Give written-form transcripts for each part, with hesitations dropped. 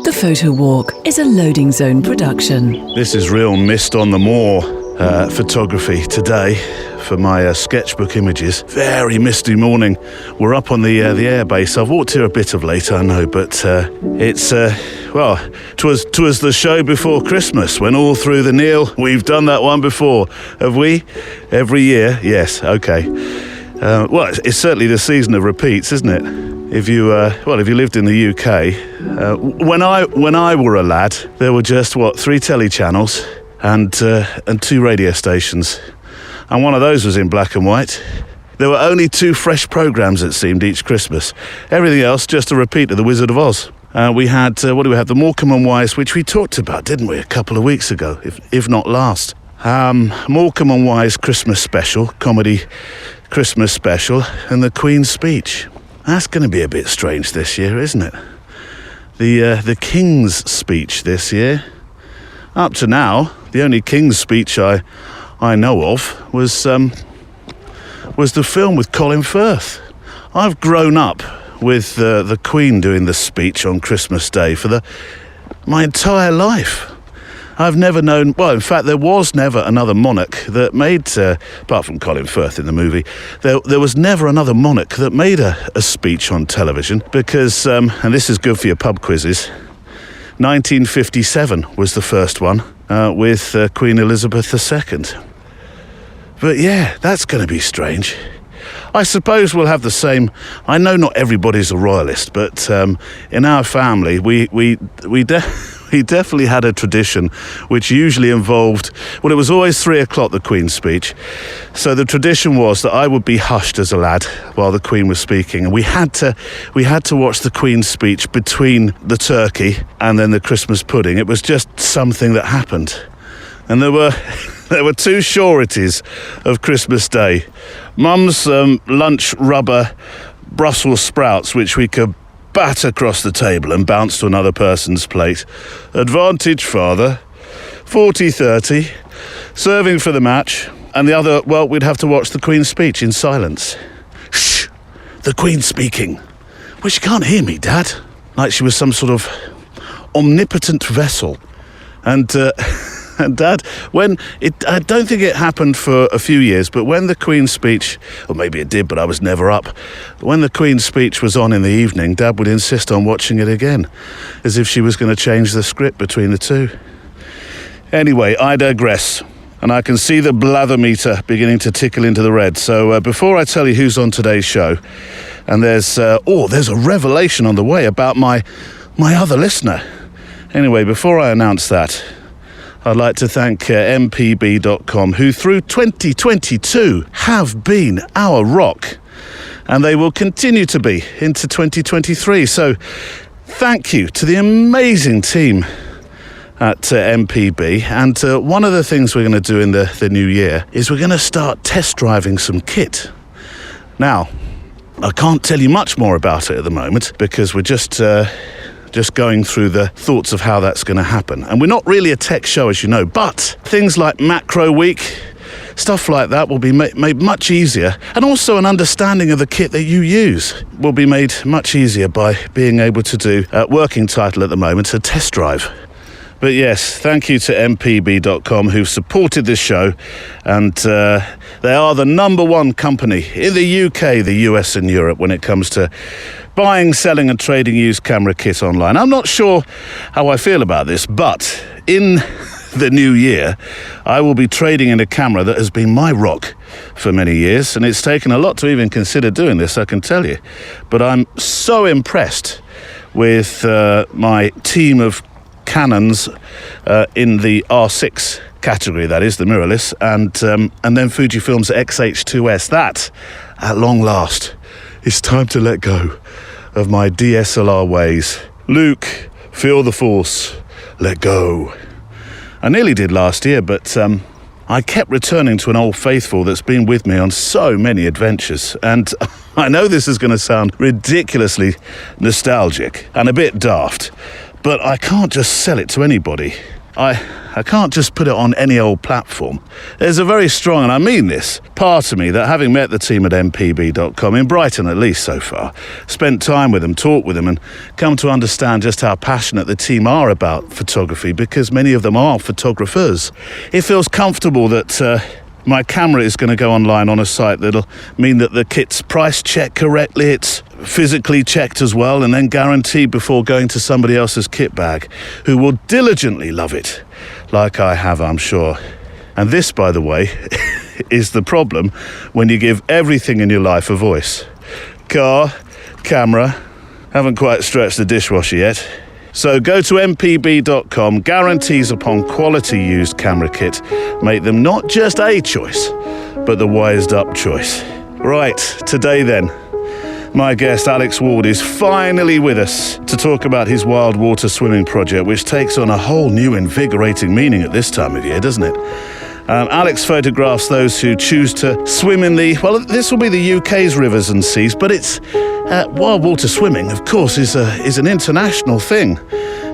The Photowalk is a Loading Zone production. This is real mist on the moor photography today for my sketchbook images. Very misty morning. We're up on the airbase. I've walked here a bit of late, I know, but it's 'twas the show before Christmas when all through the Neil. We've done that one before, have we? Every year? Yes. Okay. Well, it's certainly the season of repeats, isn't it? If you lived in the UK, when I were a lad, there were just 3 telly channels and 2 radio stations, and one of those was in black and white. There were only 2 fresh programmes, it seemed, each Christmas. Everything else just a repeat of The Wizard of Oz. We had the Morecambe and Wise, which we talked about, didn't we, a couple of weeks ago, if not last. Morecambe and Wise Christmas special, comedy Christmas special, and the Queen's speech. That's going to be a bit strange this year, isn't it? The King's speech this year. Up to now, the only King's speech I know of was the film with Colin Firth. I've grown up with the Queen doing the speech on Christmas Day for my entire life. I've never known, well, in fact, there was never another monarch that made, apart from Colin Firth in the movie, there was never another monarch that made a speech on television because, and this is good for your pub quizzes, 1957 was the first one with Queen Elizabeth II. But yeah, that's going to be strange. I suppose we'll have the same. I know not everybody's a royalist, but in our family, we definitely had a tradition which usually involved, well, it was always 3 o'clock, the Queen's speech. So the tradition was that I would be hushed as a lad while the Queen was speaking, and we had to watch the Queen's speech between the turkey and then the Christmas pudding. It was just something that happened. And there were 2 sureties of Christmas Day. Mum's lunch rubber Brussels sprouts, which we could bat across the table and bounce to another person's plate. Advantage father, 40-30, serving for the match. And the other, well, we'd have to watch the Queen's speech in silence. Shh, the Queen's speaking. Well, she can't hear me, Dad. Like she was some sort of omnipotent vessel. And Dad, I don't think it happened for a few years, but when the Queen's speech, or maybe it did, but I was never up. When the Queen's speech was on in the evening, Dad would insist on watching it again, as if she was going to change the script between the 2. Anyway, I digress, and I can see the blather meter beginning to tickle into the red. So before I tell you who's on today's show, and there's a revelation on the way about my other listener. Anyway, before I announce that, I'd like to thank mpb.com, who through 2022 have been our rock, and they will continue to be into 2023. So thank you to the amazing team at MPB. And one of the things we're going to do in the new year is we're going to start test driving some kit. Now, I can't tell you much more about it at the moment because we're just going through the thoughts of how that's going to happen. And we're not really a tech show, as you know, but things like Macro Week, stuff like that will be made much easier. And also an understanding of the kit that you use will be made much easier by being able to do, working title at the moment, a test drive. But yes, thank you to mpb.com who've supported this show, and they are the #1 company in the UK, the US and Europe when it comes to buying, selling and trading used camera kit online. I'm not sure how I feel about this, but in the new year, I will be trading in a camera that has been my rock for many years, and it's taken a lot to even consider doing this, I can tell you. But I'm so impressed with my team of Canons in the R6 category, that is, the mirrorless, and then Fujifilm's X-H2S. That, at long last, it's time to let go of my DSLR ways. Luke, feel the force, let go. I nearly did last year, but I kept returning to an old faithful that's been with me on so many adventures, and I know this is going to sound ridiculously nostalgic and a bit daft, but I can't just sell it to anybody. I can't just put it on any old platform. There's a very strong, and I mean this, part of me that, having met the team at mpb.com, in Brighton at least so far, spent time with them, talked with them, and come to understand just how passionate the team are about photography, because many of them are photographers. It feels comfortable that my camera is going to go online on a site that'll mean that the kit's price checked correctly, it's physically checked as well, and then guaranteed before going to somebody else's kit bag, who will diligently love it, like I have, I'm sure. And this, by the way, is the problem when you give everything in your life a voice. Car, camera, haven't quite stretched the dishwasher yet. So go to mpb.com, guarantees upon quality used camera kit make them not just a choice, but the wised up choice. Right, today then, my guest Alex Ward is finally with us to talk about his wild water swimming project, which takes on a whole new invigorating meaning at this time of year, doesn't it? Alex photographs those who choose to swim in this will be the UK's rivers and seas, but it's wild water swimming, of course, is an international thing.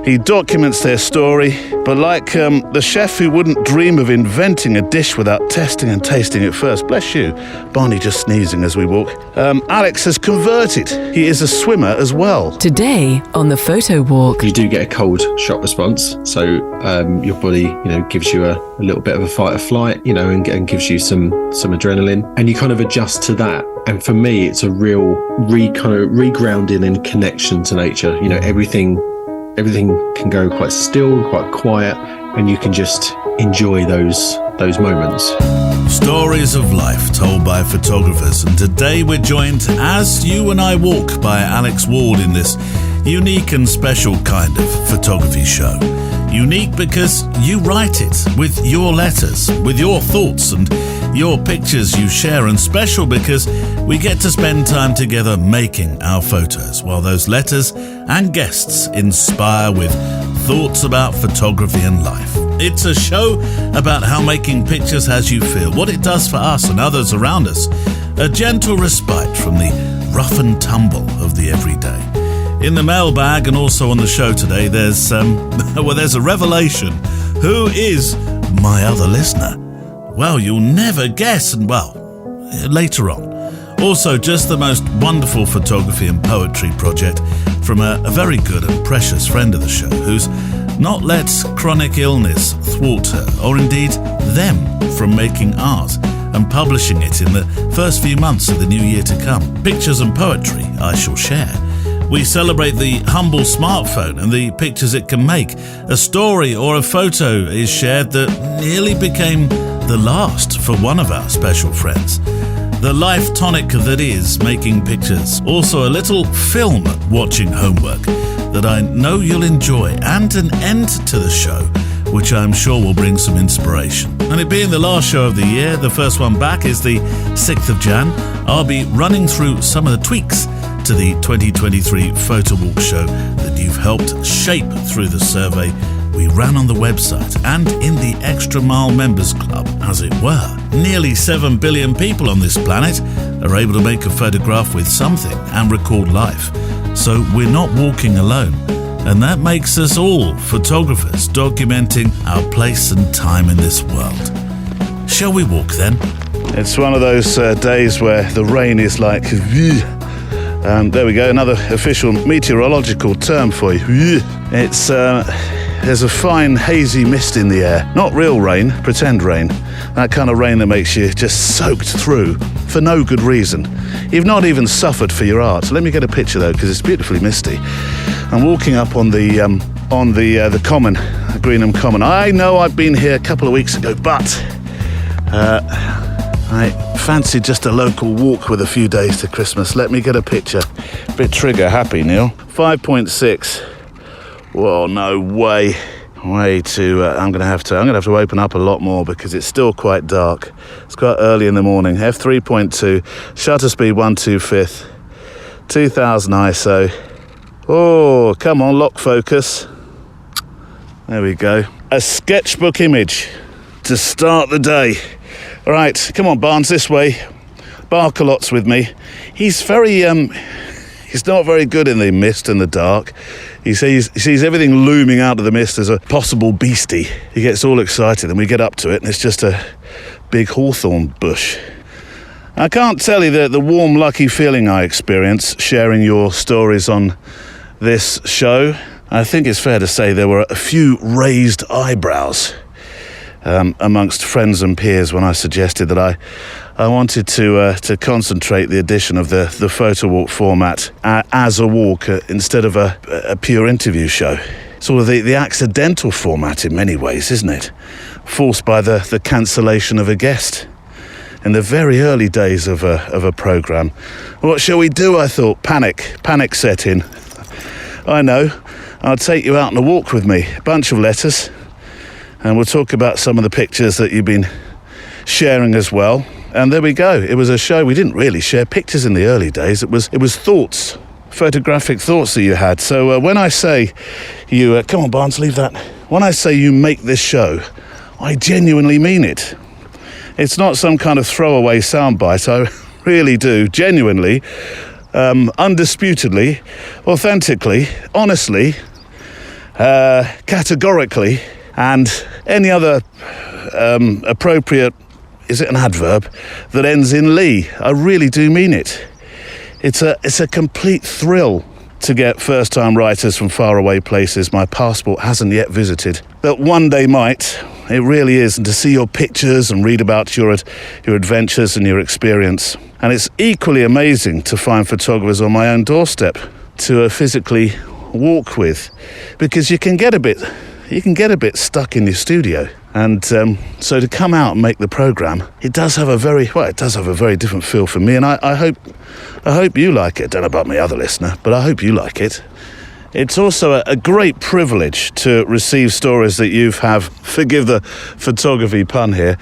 He documents their story, but like the chef who wouldn't dream of inventing a dish without testing and tasting it first, bless you, Barney just sneezing as we walk, Alex has converted. He is a swimmer as well. Today on the Photowalk. You do get a cold shock response, so your body, gives you a little bit of a fight or flight, and gives you some adrenaline, and you kind of adjust to that. And for me, it's a real regrounding and connection to nature. Everything can go quite still, quite quiet, and you can just enjoy those moments. Stories of life told by photographers, and today we're joined, as you and I walk, by Alex Ward in this unique and special kind of photography show. Unique because you write it with your letters, with your thoughts and your pictures you share, and special because we get to spend time together making our photos while those letters and guests inspire with thoughts about photography and life. It's a show about how making pictures has you feel, what it does for us and others around us, a gentle respite from the rough and tumble of the everyday. In the mailbag and also on the show today, there's a revelation. Who is my other listener? Well, you'll never guess, and later on. Also, just the most wonderful photography and poetry project from a very good and precious friend of the show, who's not let chronic illness thwart her, or indeed them, from making art and publishing it in the first few months of the new year to come. Pictures and poetry I shall share. We celebrate the humble smartphone and the pictures it can make. A story or a photo is shared that nearly became the last for one of our special friends. The life tonic that is making pictures. Also a little film watching homework that I know you'll enjoy, and an end to the show which I'm sure will bring some inspiration. And it being the last show of the year, the first one back is the 6th of Jan, I'll be running through some of the tweaks to the 2023 Photowalk show that you've helped shape through the survey we ran on the website and in the Extra Mile Members Club, as it were. Nearly 7 billion people on this planet are able to make a photograph with something and record life. So we're not walking alone. And that makes us all photographers documenting our place and time in this world. Shall we walk then? It's one of those days where the rain is like... there we go, another official meteorological term for you. It's... There's a fine hazy mist in the air. Not real rain, pretend rain. That kind of rain that makes you just soaked through for no good reason. You've not even suffered for your art. Let me get a picture though, because it's beautifully misty. I'm walking up on the common, Greenham Common. I know I've been here a couple of weeks ago, but I fancied just a local walk with a few days to Christmas. Let me get a picture. Bit trigger happy, Neil. 5.6. Whoa, no way. Way too. I'm gonna have to open up a lot more because it's still quite dark. It's quite early in the morning. f3.2, shutter speed 1/2, 2000 ISO. Oh, come on, lock focus. There we go. A sketchbook image to start the day. All right, come on, Barnes, this way. Barkalot's with me. He's very He's not very good in the mist and the dark. He sees everything looming out of the mist as a possible beastie. He gets all excited, and we get up to it, and it's just a big hawthorn bush. I can't tell you the warm, lucky feeling I experience sharing your stories on this show. I think it's fair to say there were a few raised eyebrows amongst friends and peers when I suggested that I wanted to concentrate the edition of the Photowalk format as a walk instead of a pure interview show. Sort of the accidental format in many ways, isn't it? Forced by the cancellation of a guest in the very early days of a programme. What shall we do, I thought? Panic set in. I know, I'll take you out on a walk with me. A bunch of letters. And we'll talk about some of the pictures that you've been sharing as well. And there we go. It was a show. We didn't really share pictures in the early days. It was thoughts, photographic thoughts that you had. So when I say you... come on, Barnes, leave that. When I say you make this show, I genuinely mean it. It's not some kind of throwaway soundbite. I really do, genuinely, undisputedly, authentically, honestly, categorically, and any other appropriate, is it an adverb, that ends in "ly." I really do mean it. It's a complete thrill to get first-time writers from faraway places my passport hasn't yet visited, that one day might. It really is, and to see your pictures and read about your adventures and your experience. And it's equally amazing to find photographers on my own doorstep to physically walk with, because you can get a bit stuck in your studio. And so to come out and make the programme, it does have a very different feel for me, and I hope you like it. I don't know about my other listener, but I hope you like it. It's also a great privilege to receive stories that you have, forgive the photography pun here,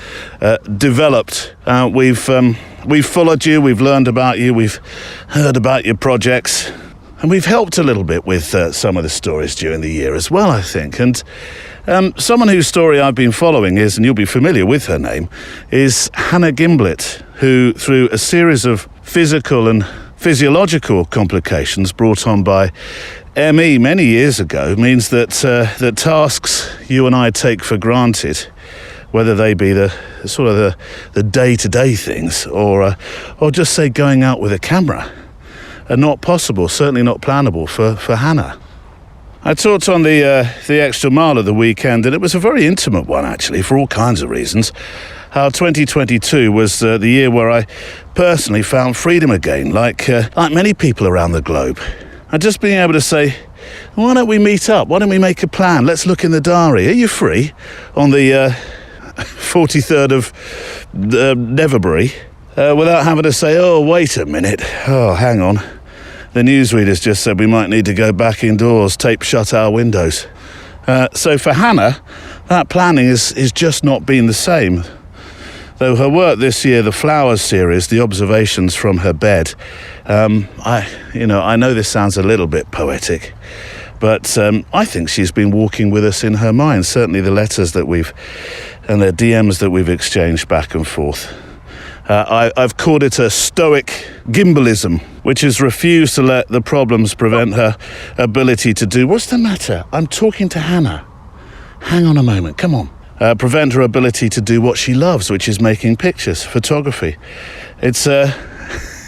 developed. We've followed you, we've learned about you, we've heard about your projects, and we've helped a little bit with some of the stories during the year as well, I think. And someone whose story I've been following is, and you'll be familiar with her name, is Hannah Gimblett, who, through a series of physical and physiological complications brought on by ME many years ago, means that the tasks you and I take for granted, whether they be the day-to-day things or just say going out with a camera, are not possible, certainly not plannable for Hannah. I talked on the Extra Mile of the weekend, and it was a very intimate one, actually, for all kinds of reasons. How 2022 was the year where I personally found freedom again, like many people around the globe. And just being able to say, why don't we meet up? Why don't we make a plan? Let's look in the diary. Are you free on the 43rd of Neverbury? Without having to say, oh, wait a minute. Oh, hang on. The newsreaders just said we might need to go back indoors, tape shut our windows. So for Hannah, that planning is just not been the same. Though her work this year, the Flowers series, the observations from her bed, I know this sounds a little bit poetic, but I think she's been walking with us in her mind. Certainly the letters that and the DMs that we've exchanged back and forth. I've called it a stoic gimbalism, which has refused to let the problems prevent her ability to do... What's the matter? I'm talking to Hannah. Hang on a moment, come on. Prevent her ability to do what she loves, which is making pictures, photography. It's a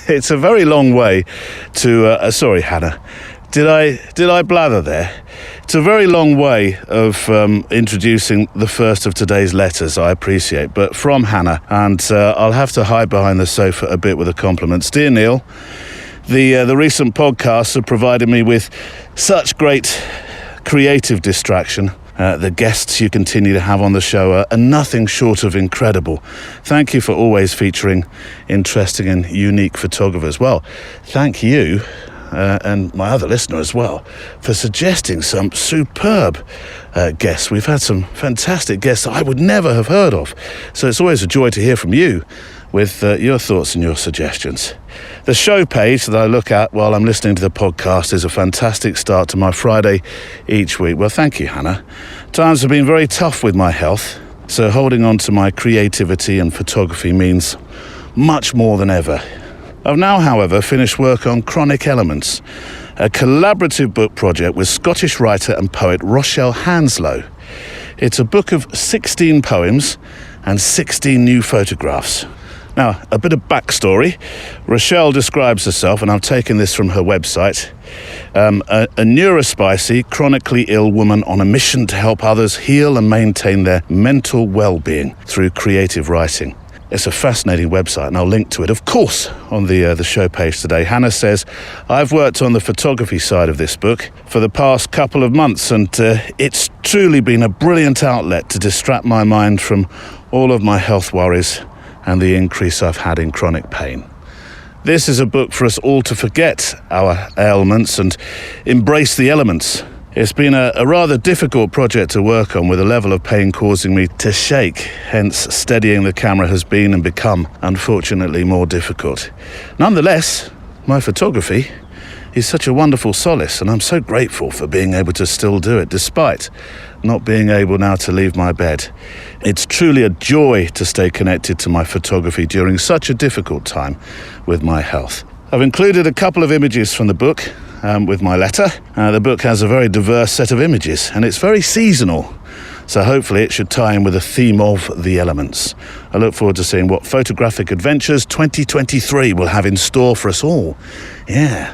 very long way to... sorry, Hannah. Did I blather there? It's a very long way of introducing the first of today's letters, I appreciate, but from Hannah, and I'll have to hide behind the sofa a bit with the compliments. Dear Neil, the recent podcasts have provided me with such great creative distraction. The guests you continue to have on the show are nothing short of incredible. Thank you for always featuring interesting and unique photographers. Well, thank you, and my other listener as well, for suggesting some superb guests. We've had some fantastic guests that I would never have heard of. So it's always a joy to hear from you with your thoughts and your suggestions. The show page that I look at while I'm listening to the podcast is a fantastic start to my Friday each week. Well, thank you, Hannah. Times have been very tough with my health, so holding on to my creativity and photography means much more than ever. I've now, however, finished work on Chronic Elements, a collaborative book project with Scottish writer and poet Rochelle Hanslow. It's a book of 16 poems and 16 new photographs. Now, a bit of backstory. Rochelle describes herself, and I've taken this from her website, a neurospicy, chronically ill woman on a mission to help others heal and maintain their mental well-being through creative writing. It's a fascinating website, and I'll link to it, of course, on the show page today. Hannah says, I've worked on the photography side of this book for the past couple of months, and it's truly been a brilliant outlet to distract my mind from all of my health worries and the increase I've had in chronic pain. This is a book for us all to forget our ailments and embrace the elements. It's been a rather difficult project to work on, with a level of pain causing me to shake. Hence, steadying the camera has been and become, unfortunately, more difficult. Nonetheless, my photography is such a wonderful solace, and I'm so grateful for being able to still do it, despite not being able now to leave my bed. It's truly a joy to stay connected to my photography during such a difficult time with my health. I've included a couple of images from the book with my letter. The book has a very diverse set of images, and it's very seasonal, so hopefully it should tie in with the theme of the elements. I look forward to seeing what photographic adventures 2023 will have in store for us all. Yeah,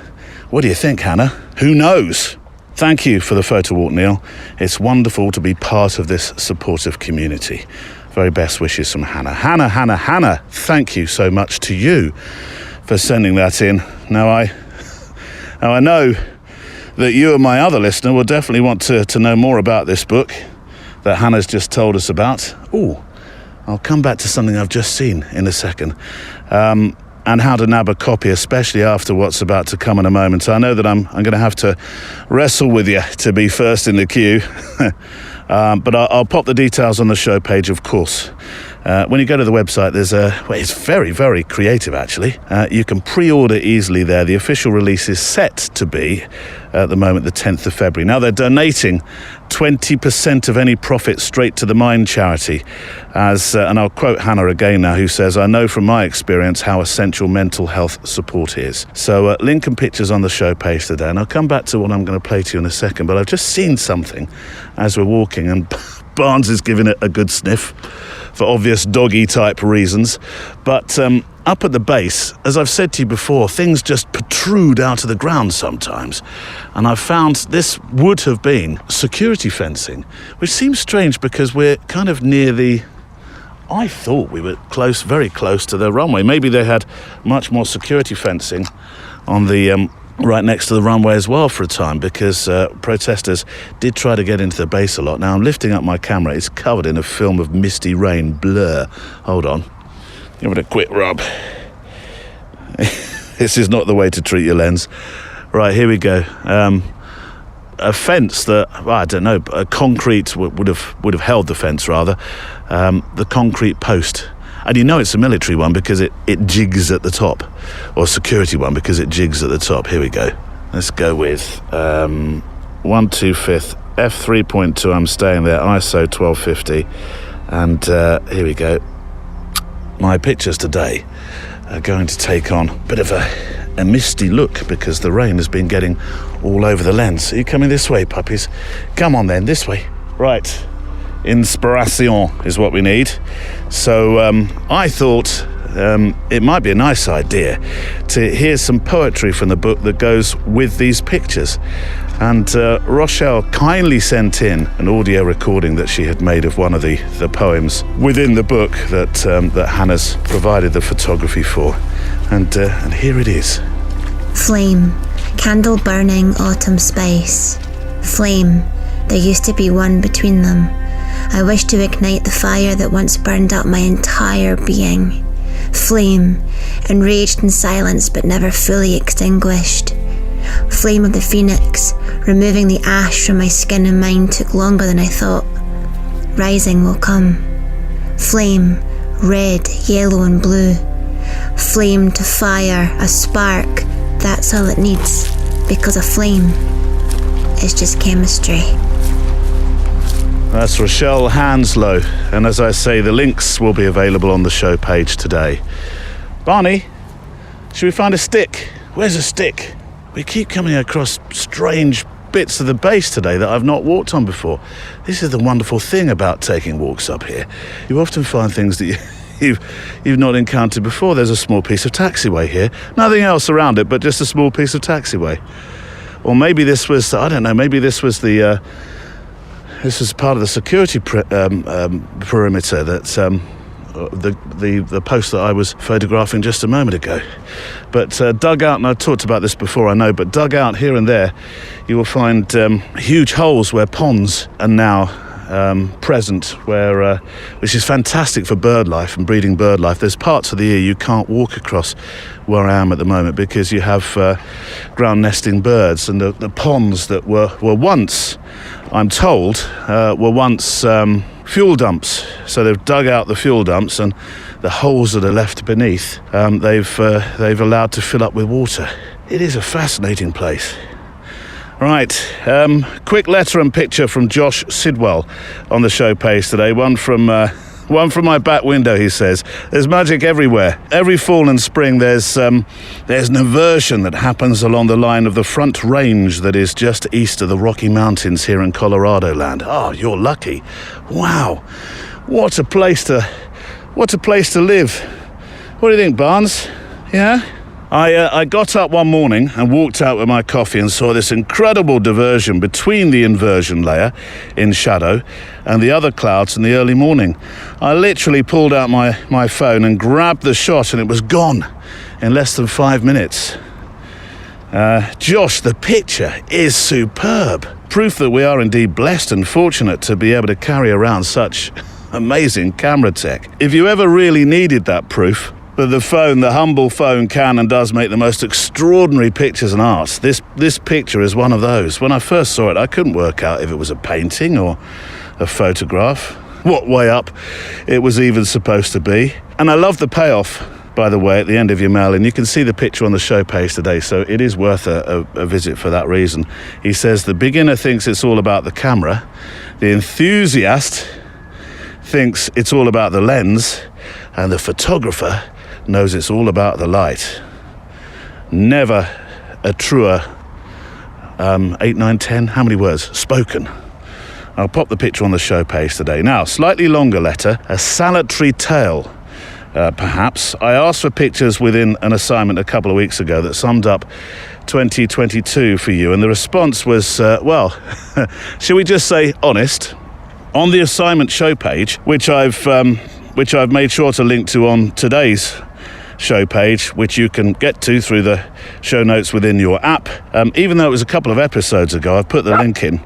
what do you think, Hannah? Who knows? Thank you for the Photowalk, Neil. It's wonderful to be part of this supportive community. Very best wishes from Hannah. Hannah, thank you so much to you for sending that in. Now I know that you and my other listener will definitely want to know more about this book that Hannah's just told us about. Oh, I'll come back to something I've just seen in a second. And how to nab a copy, especially after what's about to come in a moment. I know that I'm going to have to wrestle with you to be first in the queue. But I'll pop the details on the show page, of course. When you go to the website, it's very, very creative, actually. You can pre-order easily there. The official release is set to be, at the moment, the 10th of February. Now, they're donating 20% of any profit straight to the Mind charity. And I'll quote Hannah again now, who says, I know from my experience how essential mental health support is. So link and pictures on the show page today. And I'll come back to what I'm going to play to you in a second. But I've just seen something as we're walking, and Barnes is giving it a good sniff for obvious doggy type reasons. But up at the base, as I've said to you before, things just protrude out of the ground sometimes. And I've found this would have been security fencing, which seems strange because we're kind of near I thought we were very close to the runway. Maybe they had much more security fencing on the right next to the runway as well for a time, because protesters did try to get into the base a lot. Now I'm lifting up my camera. It's covered in a film of misty rain blur. Hold on. Give it a quick rub. This is not the way to treat your lens. Right, here we go. A fence that, well, I don't know, a concrete would have held the fence rather. The concrete post. And you know it's a military one because it jigs at the top, or security one because it jigs at the top. Here we go. Let's go with 1/2/5 f3.2. I'm staying there. ISO 1250, and here we go. My pictures today are going to take on a bit of a misty look because the rain has been getting all over the lens. Are you coming this way, puppies? Come on then, this way. Right. Inspiration is what we need. So I thought it might be a nice idea to hear some poetry from the book that goes with these pictures. And Rochelle kindly sent in an audio recording that she had made of one of the poems within the book that Hannah's provided the photography for. And here it is. Flame, candle burning autumn spice. Flame, there used to be one between them. I wish to ignite the fire that once burned up my entire being. Flame, enraged in silence but never fully extinguished. Flame of the phoenix, removing the ash from my skin and mind took longer than I thought. Rising will come. Flame, red, yellow and blue. Flame to fire, a spark, that's all it needs, because a flame is just chemistry. That's Rochelle Hanslow, and as I say, the links will be available on the show page today. Barney, Should we find a stick? Where's a stick? We keep coming across strange bits of the base today that I've not walked on before. This is the wonderful thing about taking walks up here. You often find things that you've not encountered before. There's a small piece of taxiway here. Nothing else around it, but just a small piece of taxiway. Or maybe this was, I don't know, maybe this was the... this was part of the security perimeter that... the post that I was photographing just a moment ago. But dug out, and I talked about this before, I know, but dug out here and there, you will find huge holes where ponds are now present, which is fantastic for bird life and breeding bird life. There's parts of the year you can't walk across where I am at the moment because you have ground nesting birds, and the ponds that were once, I'm told, were once fuel dumps. So they've dug out the fuel dumps, and the holes that are left beneath, they've allowed to fill up with water. It is a fascinating place. Right, quick letter and picture from Josh Sidwell on the show page today. One from my back window, he says. There's magic everywhere. Every fall and spring there's an inversion that happens along the line of the Front Range that is just east of the Rocky Mountains here in Colorado land. Oh, you're lucky. Wow. What a place to live. What do you think, Barnes? Yeah? I got up one morning and walked out with my coffee and saw this incredible diversion between the inversion layer in shadow and the other clouds in the early morning. I literally pulled out my phone and grabbed the shot, and it was gone in less than 5 minutes. Josh, the picture is superb. Proof that we are indeed blessed and fortunate to be able to carry around such amazing camera tech. If you ever really needed that proof, that the humble phone can and does make the most extraordinary pictures and art. This picture is one of those. When I first saw it, I couldn't work out if it was a painting or a photograph, what way up it was even supposed to be. And I love the payoff, by the way, at the end of your mail, and you can see the picture on the show page today, so it is worth a visit for that reason. He says, the beginner thinks it's all about the camera, the enthusiast thinks it's all about the lens, and the photographer knows it's all about the light. Never a truer 8, 9, 10, how many words? Spoken. I'll pop the picture on the show page today. Now, slightly longer letter, a salutary tale, perhaps. I asked for pictures within an assignment a couple of weeks ago that summed up 2022 for you, and the response was, well, shall we just say honest? On the assignment show page, which I've made sure to link to on today's show page, which you can get to through the show notes within your app. Even though it was a couple of episodes ago, I've put the link in.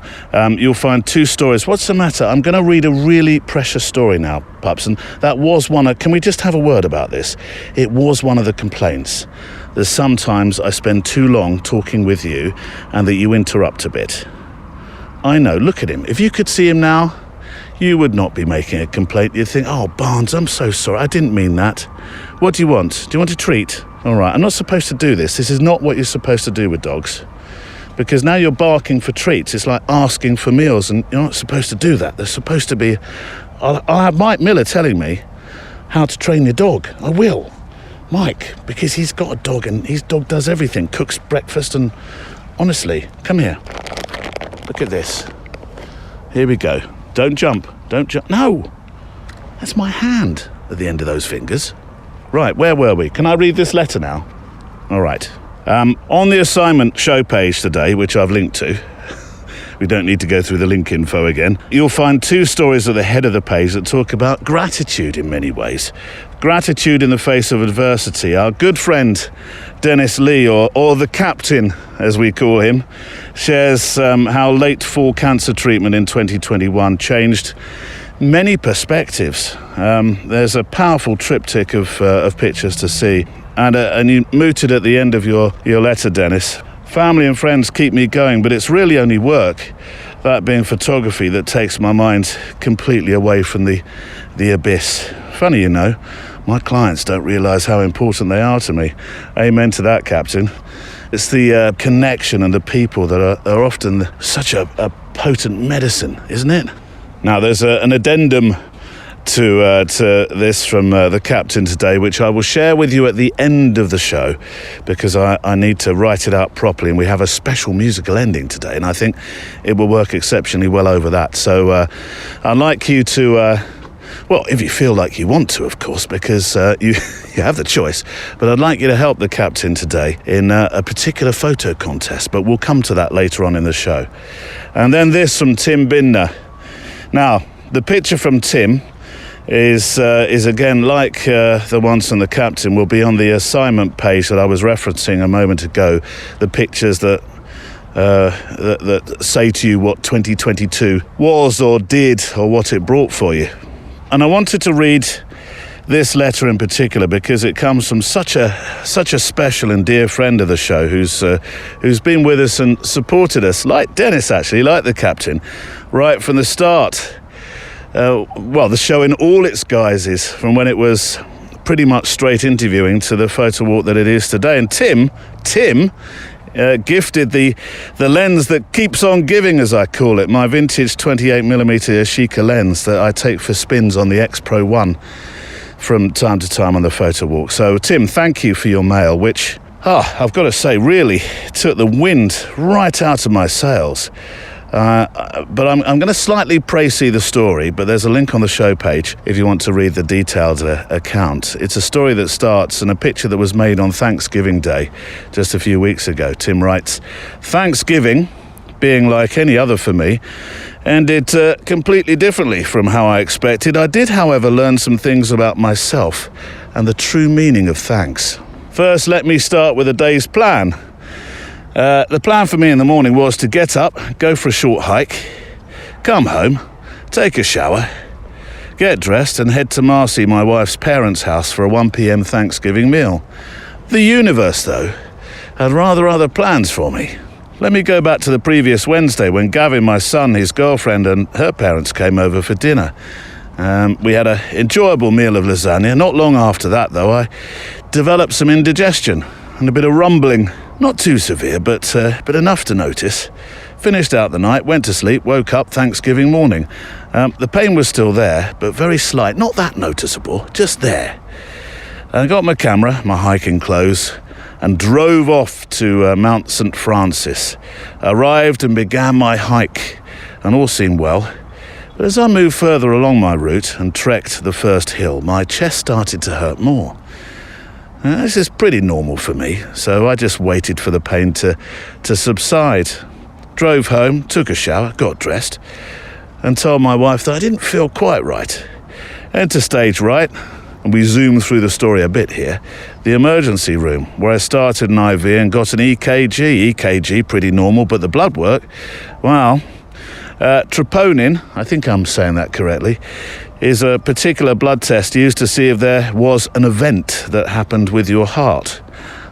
You'll find 2 stories. What's the matter? I'm going to read a really precious story now, pups, and that was one. Can we just have a word about this? It was one of the complaints that sometimes I spend too long talking with you and that you interrupt a bit. I know, look at him. If you could see him now, you would not be making a complaint. You'd think, oh, Barnes, I'm so sorry. I didn't mean that. What do you want? Do you want a treat? All right, I'm not supposed to do this. This is not what you're supposed to do with dogs. Because now you're barking for treats. It's like asking for meals, and you're not supposed to do that. There's supposed to be... I'll have Mike Miller telling me how to train your dog. I will. Mike, because he's got a dog, and his dog does everything. Cooks breakfast, and honestly, come here. Look at this. Here we go. Don't jump. Don't jump. No! That's my hand at the end of those fingers. Right, where were we? Can I read this letter now? All right. On the assignment show page today, which I've linked to, we don't need to go through the link info again, you'll find 2 stories at the head of the page that talk about gratitude in many ways. Gratitude in the face of adversity. Our good friend Dennis Lee, or the captain, as we call him, shares how late fall cancer treatment in 2021 changed many perspectives. There's a powerful triptych of pictures to see, and you mooted at the end of your letter, Dennis. Family and friends keep me going, but it's really only work, that being photography, that takes my mind completely away from the abyss. Funny, you know, my clients don't realise how important they are to me. Amen to that, Captain. It's the connection and the people that are often such a potent medicine, isn't it? Now, there's an addendum to this from the captain today, which I will share with you at the end of the show, because I need to write it out properly, and we have a special musical ending today, and I think it will work exceptionally well over that. So I'd like you to... well, if you feel like you want to, of course, because you have the choice. But I'd like you to help the captain today in a particular photo contest. But we'll come to that later on in the show. And then this from Tim Binder. Now, the picture from Tim is again like the ones from the captain, will be on the assignment page that I was referencing a moment ago. The pictures that say to you what 2022 was or did, or what it brought for you. And I wanted to read this letter in particular because it comes from such a special and dear friend of the show who's been with us and supported us, like Dennis actually, like the captain, right from the start. Well, the show in all its guises, from when it was pretty much straight interviewing to the Photowalk that it is today. And Tim gifted the lens that keeps on giving, as I call it, my vintage 28mm Yashica lens that I take for spins on the X Pro 1 from time to time on the Photowalk. So Tim, thank you for your mail, which I've got to say really took the wind right out of my sails. But I'm going to slightly précis the story, but there's a link on the show page if you want to read the detailed account. It's a story that starts in a picture that was made on Thanksgiving Day just a few weeks ago. Tim writes, "Thanksgiving, being like any other for me, ended completely differently from how I expected. I did, however, learn some things about myself and the true meaning of thanks. First, let me start with a day's plan. The plan for me in the morning was to get up, go for a short hike, come home, take a shower, get dressed and head to Marcy, my wife's parents' house, for a 1 p.m. Thanksgiving meal. The universe, though, had rather other plans for me. Let me go back to the previous Wednesday when Gavin, my son, his girlfriend and her parents came over for dinner. We had an enjoyable meal of lasagna. Not long after that, though, I developed some indigestion and a bit of rumbling. Not too severe, but enough to notice. Finished out the night, went to sleep, woke up Thanksgiving morning. The pain was still there, but very slight, not that noticeable, just there. I got my camera, my hiking clothes, and drove off to Mount St. Francis. Arrived and began my hike, and all seemed well. But as I moved further along my route and trekked the first hill, my chest started to hurt more. This is pretty normal for me, so I just waited for the pain to subside. Drove home, took a shower, got dressed, and told my wife that I didn't feel quite right. Enter stage right, and we zoom through the story a bit here, the emergency room, where I started an IV and got an EKG. EKG, pretty normal, but the blood work, well, troponin, I think I'm saying that correctly, is a particular blood test used to see if there was an event that happened with your heart.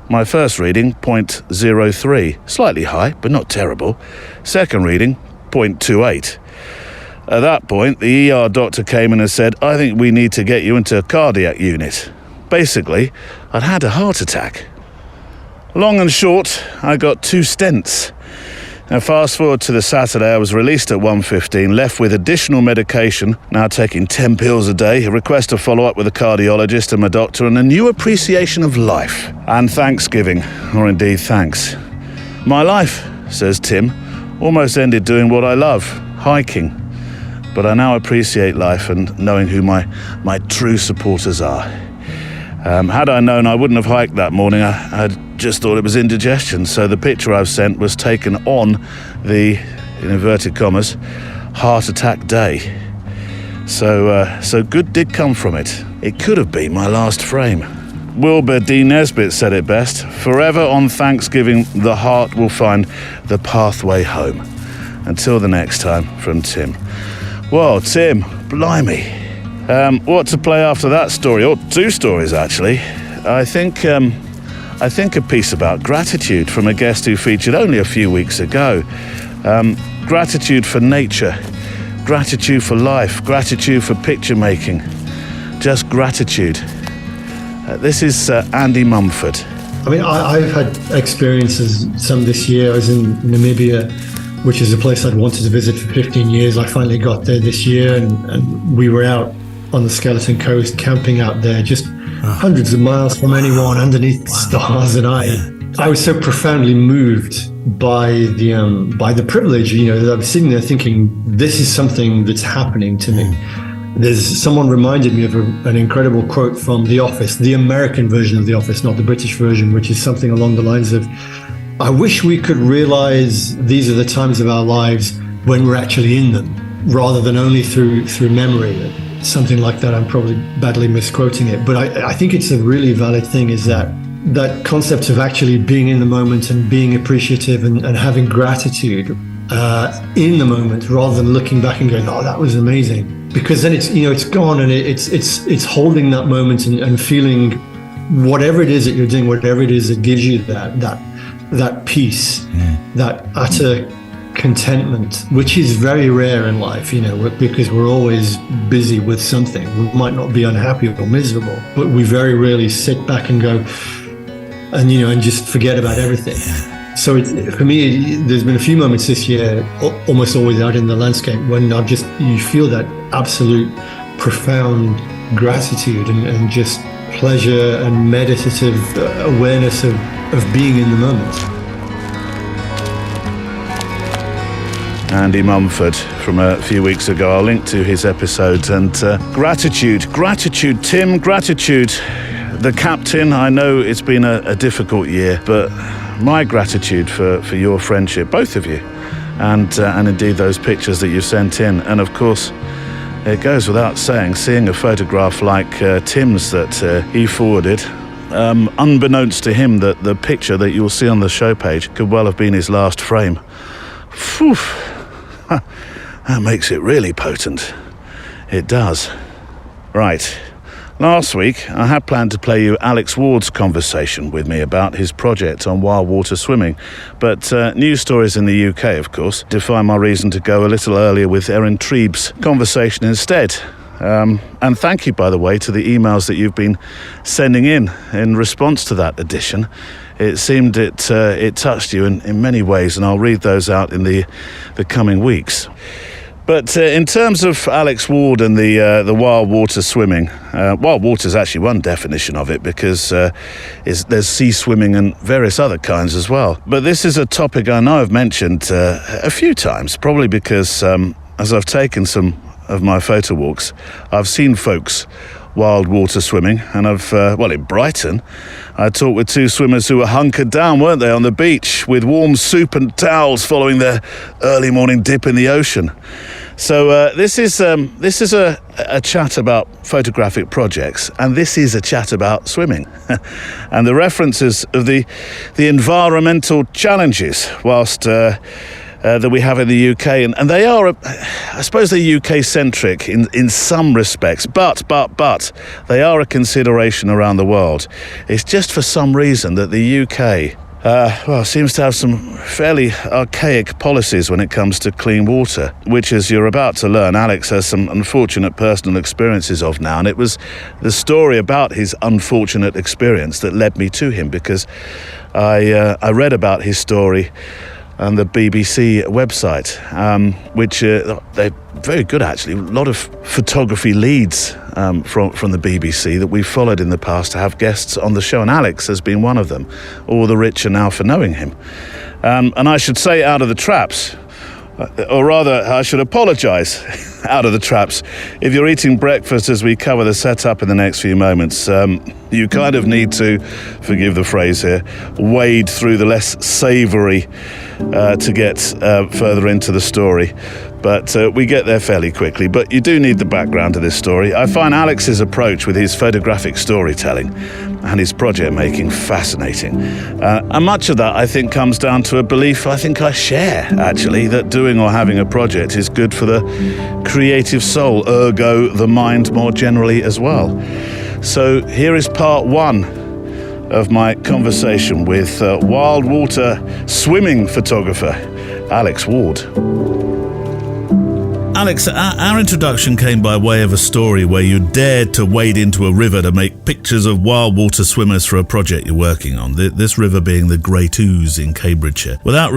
My first reading, 0.03, slightly high, but not terrible. Second reading, 0.28. At that point, the ER doctor came in and said, "I think we need to get you into a cardiac unit." Basically, I'd had a heart attack. Long and short, I got 2 stents. Now, fast forward to the Saturday, I was released at 1:15, left with additional medication, now taking 10 pills a day, a request to follow up with a cardiologist and my doctor, and a new appreciation of life. And Thanksgiving, or indeed thanks. My life, says Tim, almost ended doing what I love, hiking. But I now appreciate life and knowing who my true supporters are. Had I known I wouldn't have hiked that morning, I'd just thought it was indigestion, so the picture I've sent was taken on the, in inverted commas, heart attack day. So good did come from it. It could have been my last frame. Wilbur D. Nesbitt said it best, "Forever on Thanksgiving, the heart will find the pathway home." Until the next time, from Tim. Well, Tim, blimey. What to play after that story, or 2 stories actually. I think a piece about gratitude from a guest who featured only a few weeks ago. Gratitude for nature, gratitude for life, gratitude for picture making, just gratitude. This is Andy Mumford. I mean, I've had experiences, some this year. I was in Namibia, which is a place I'd wanted to visit for 15 years. I finally got there this year, and we were out on the Skeleton Coast, camping out there, just hundreds of miles from anyone, underneath the stars. And I was so profoundly moved by the privilege. I was sitting there thinking, this is something that's happening to me. Someone reminded me of an incredible quote from The Office, the American version of The Office, not the British version, which is something along the lines of, I wish we could realize these are the times of our lives when we're actually in them, rather than only through memory. Something like that. I'm probably badly misquoting it, but I think it's a really valid thing, is that concept of actually being in the moment and being appreciative and having gratitude in the moment, rather than looking back and going, oh, that was amazing. Because then it's gone, and it's holding that moment and feeling whatever it is that you're doing, whatever it is that gives you that peace, that utter contentment, which is very rare in life, because we're always busy with something. We might not be unhappy or miserable, but we very rarely sit back and go and just forget about everything. So for me, there's been a few moments this year, almost always out in the landscape, when you feel that absolute profound gratitude and just pleasure and meditative awareness of being in the moment. Andy Mumford from a few weeks ago. I'll link to his episode. And gratitude, Tim, gratitude. The captain, I know it's been a difficult year, but my gratitude for your friendship, both of you, and indeed those pictures that you sent in. And of course, it goes without saying, seeing a photograph like Tim's that he forwarded, unbeknownst to him, that the picture that you'll see on the show page could well have been his last frame. Phew. That makes it really potent. It does. Right. Last week, I had planned to play you Alex Ward's conversation with me about his project on wild water swimming, but news stories in the UK, of course, define my reason to go a little earlier with Erin Treeb's conversation instead. And thank you, by the way, to the emails that you've been sending in response to that edition. It seemed it touched you in many ways, and I'll read those out in the coming weeks. But in terms of Alex Ward and the wild water swimming, wild water is actually one definition of it, because there's sea swimming and various other kinds as well. But this is a topic I know I've mentioned a few times, probably because as I've taken some of my photo walks, I've seen folks wild water swimming, and in Brighton, I talked with two swimmers who were hunkered down, weren't they, on the beach with warm soup and towels following their early morning dip in the ocean. So this is a chat about photographic projects, and this is a chat about swimming and the references of the environmental challenges whilst that we have in the UK, and they are, I suppose, they're UK-centric in some respects, but they are a consideration around the world. It's just for some reason that the UK seems to have some fairly archaic policies when it comes to clean water, which, as you're about to learn, Alex has some unfortunate personal experiences of now, and it was the story about his unfortunate experience that led me to him, because I read about his story on the BBC website, which they're very good, actually. A lot of photography leads from the BBC that we've followed in the past to have guests on the show, and Alex has been one of them. All the richer now for knowing him. And I should say, out of the traps, or rather, I should apologise, out of the traps. If you're eating breakfast as we cover the setup in the next few moments, you kind of need to, forgive the phrase here, wade through the less savoury to get further into the story. But we get there fairly quickly. But you do need the background to this story. I find Alex's approach with his photographic storytelling and his project making fascinating. And much of that, I think, comes down to a belief I think I share, actually, that doing or having a project is good for the creative soul, ergo the mind more generally as well. So here is part one of my conversation with wild water swimming photographer Alex Ward. Alex, our introduction came by way of a story where you dared to wade into a river to make pictures of wild water swimmers for a project you're working on, this river being the Great Ouse in Cambridgeshire, without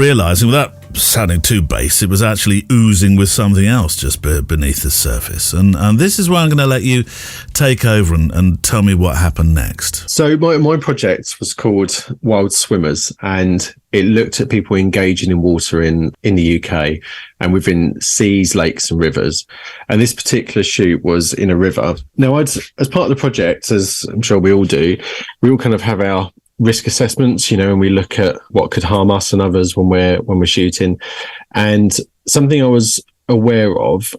sounding too base, it was actually oozing with something else just beneath the surface. And this is where I'm going to let you take over and tell me what happened next. So my project was called Wild Swimmers, and it looked at people engaging in water in the UK and within seas, lakes and rivers. And this particular shoot was in a river. Now, as part of the project, as I'm sure we all do, we all kind of have our risk assessments, and we look at what could harm us and others when we're shooting. And something I was aware of,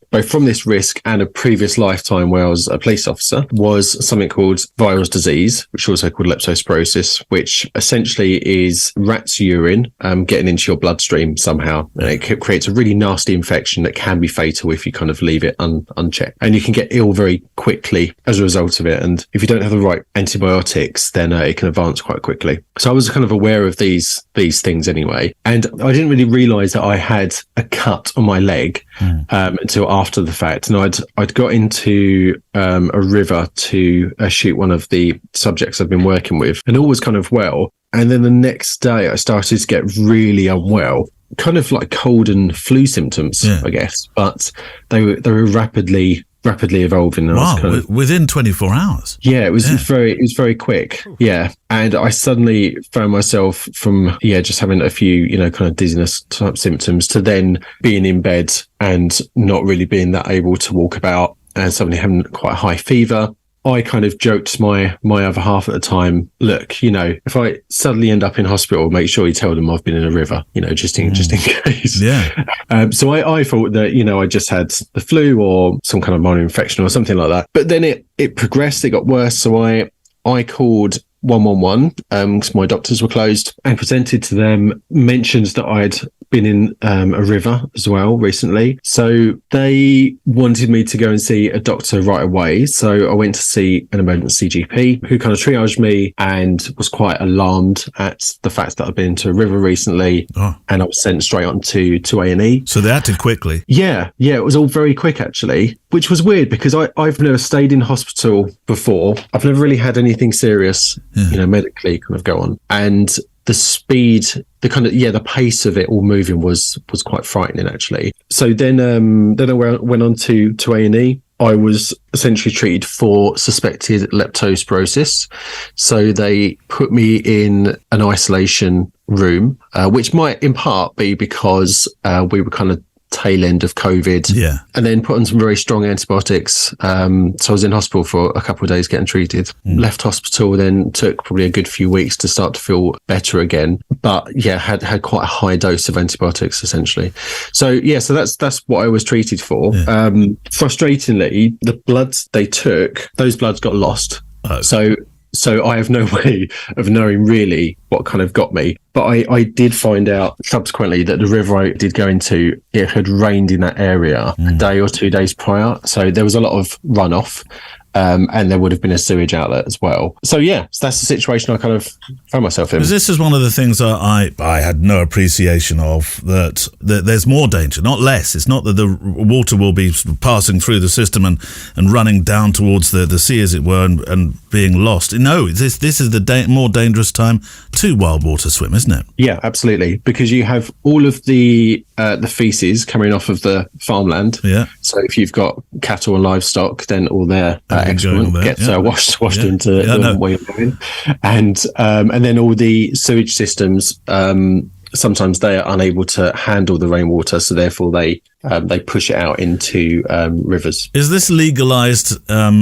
both from this risk and a previous lifetime where I was a police officer, was something called virus disease, which is also called leptospirosis, which essentially is rat's urine getting into your bloodstream somehow. And it creates a really nasty infection that can be fatal if you kind of leave it unchecked. And you can get ill very quickly as a result of it. And if you don't have the right antibiotics, then it can advance quite quickly. So I was kind of aware of these things anyway. And I didn't really realise that I had a cut on my leg until after the fact. And I'd got into a river to shoot one of the subjects I've been working with, and all was kind of well. And then the next day I started to get really unwell, kind of like cold and flu symptoms, I guess, but they were rapidly evolving. Wow, within 24 hours. Yeah, it was very quick. Yeah. And I suddenly found myself from, just having a few, kind of dizziness type symptoms to then being in bed and not really being that able to walk about, and suddenly having quite a high fever. I kind of joked my other half at the time, look, if I suddenly end up in hospital, make sure you tell them I've been in a river, just in case. Yeah. So I thought that, I just had the flu or some kind of minor infection or something like that. But then it progressed, it got worse. So I called 111 because my doctors were closed, and presented to them, mentioned that I'd been in a river as well recently. So they wanted me to go and see a doctor right away. So I went to see an emergency GP who kind of triaged me and was quite alarmed at the fact that I'd been to a river recently. And I was sent straight on to A&E. So they acted quickly. Yeah, it was all very quick actually, which was weird because I've never stayed in hospital before. I've never really had anything serious, medically kind of go on. And the speed, the pace of it all moving was quite frightening actually. So then I went on to A&E. I was essentially treated for suspected leptospirosis. So they put me in an isolation room, which might in part be because we were kind of tail end of COVID, and then put on some very strong antibiotics. So I was in hospital for a couple of days getting treated. Left hospital, then took probably a good few weeks to start to feel better again. But had quite a high dose of antibiotics essentially. So that's what I was treated for. Frustratingly, the bloods they took, those bloods got lost. So I have no way of knowing really what kind of got me. But I did find out subsequently that the river I did go into, it had rained in that area a day or 2 days prior. So there was a lot of runoff. And there would have been a sewage outlet as well. So that's the situation I kind of found myself in. Because this is one of the things that I had no appreciation of, that there's more danger, not less. It's not that the water will be passing through the system and running down towards the sea, as it were, and being lost. No, this is the more dangerous time to wild water swim, isn't it? Yeah, absolutely. Because you have all of the feces coming off of the farmland. Yeah. So if you've got cattle and livestock, then all their excrement gets washed into where you're going, and then all the sewage systems. Sometimes they are unable to handle the rainwater, so therefore they push it out into rivers. Is this legalised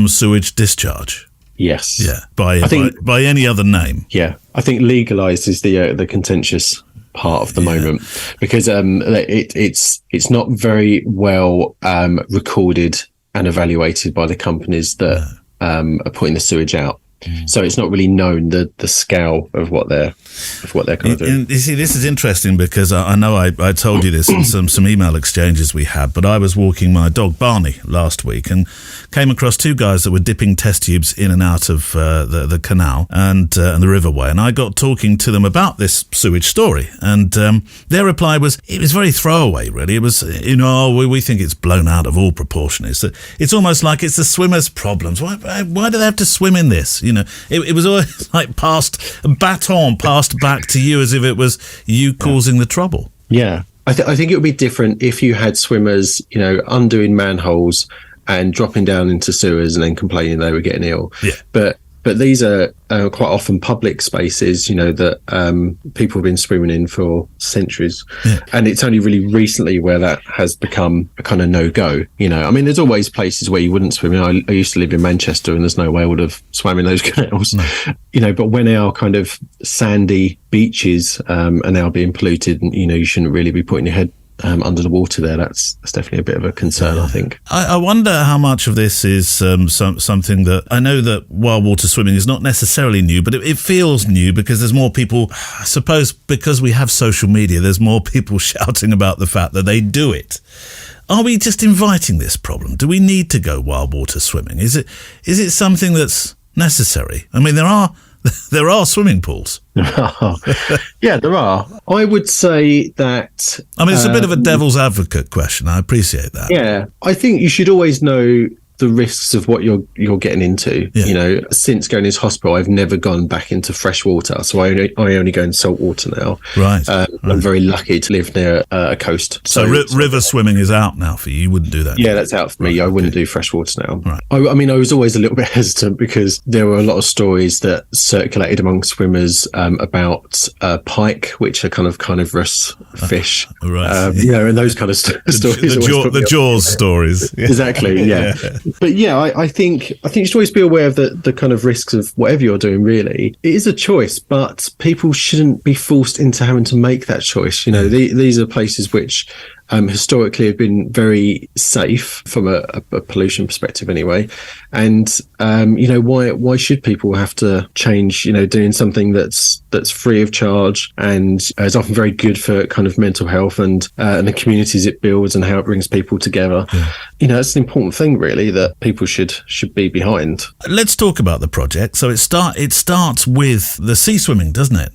sewage discharge? Yes. Yeah. By any other name? Yeah, I think legalised is the contentious part of the moment, because it's not very well recorded and evaluated by the companies that are putting the sewage out. So it's not really known the scale of what they're kind of doing. You see, this is interesting because I know I told you this in some email exchanges we had, but I was walking my dog Barney last week and came across two guys that were dipping test tubes in and out of the canal and the riverway, and I got talking to them about this sewage story, and their reply was, it was very throwaway really. It was, we think it's blown out of all proportion. It's almost like it's the swimmers' problems. Why do they have to swim in this? It was always like baton passed back to you as if it was you causing the trouble. Yeah. I think it would be different if you had swimmers, undoing manholes and dropping down into sewers and then complaining they were getting ill. Yeah. But these are quite often public spaces, that people have been swimming in for centuries. Yeah. And it's only really recently where that has become a kind of no-go. I mean, there's always places where you wouldn't swim in. I used to live in Manchester, and there's no way I would have swam in those canals. No. But when our kind of sandy beaches are now being polluted, and, you shouldn't really be putting your head under the water there, that's definitely a bit of a concern, I think. I wonder how much of this is something that, I know that wild water swimming is not necessarily new, but it feels new because there's more people, I suppose because we have social media, there's more people shouting about the fact that they do it. Are we just inviting this problem? Do we need to go wild water swimming? Is it something that's necessary? I mean, there are swimming pools. Yeah, there are. I would say that... I mean, it's a bit of a devil's advocate question. I appreciate that. Yeah. I think you should always know the risks of what you're getting into. Yeah. Since going into hospital, I've never gone back into fresh water, so I only go in salt water now. Right. I'm very lucky to live near a coast. So river swimming is out now for you. You wouldn't do that. Yeah, that's out for me. I wouldn't do fresh water now. Right. I mean, I was always a little bit hesitant because there were a lot of stories that circulated among swimmers about pike, which are kind of carnivorous fish. Right. And those kind of stories. The Jaws stories. Yeah. Exactly. Yeah. But yeah, I think you should always be aware of the kind of risks of whatever you're doing, really. It is a choice, but people shouldn't be forced into having to make that choice. These are places which historically have been very safe from a pollution perspective anyway. And, why should people have to change, doing something that's free of charge and is often very good for kind of mental health and the communities it builds and how it brings people together. Yeah. It's an important thing, really, that people should be behind. Let's talk about the project. So it starts with the sea swimming, doesn't it?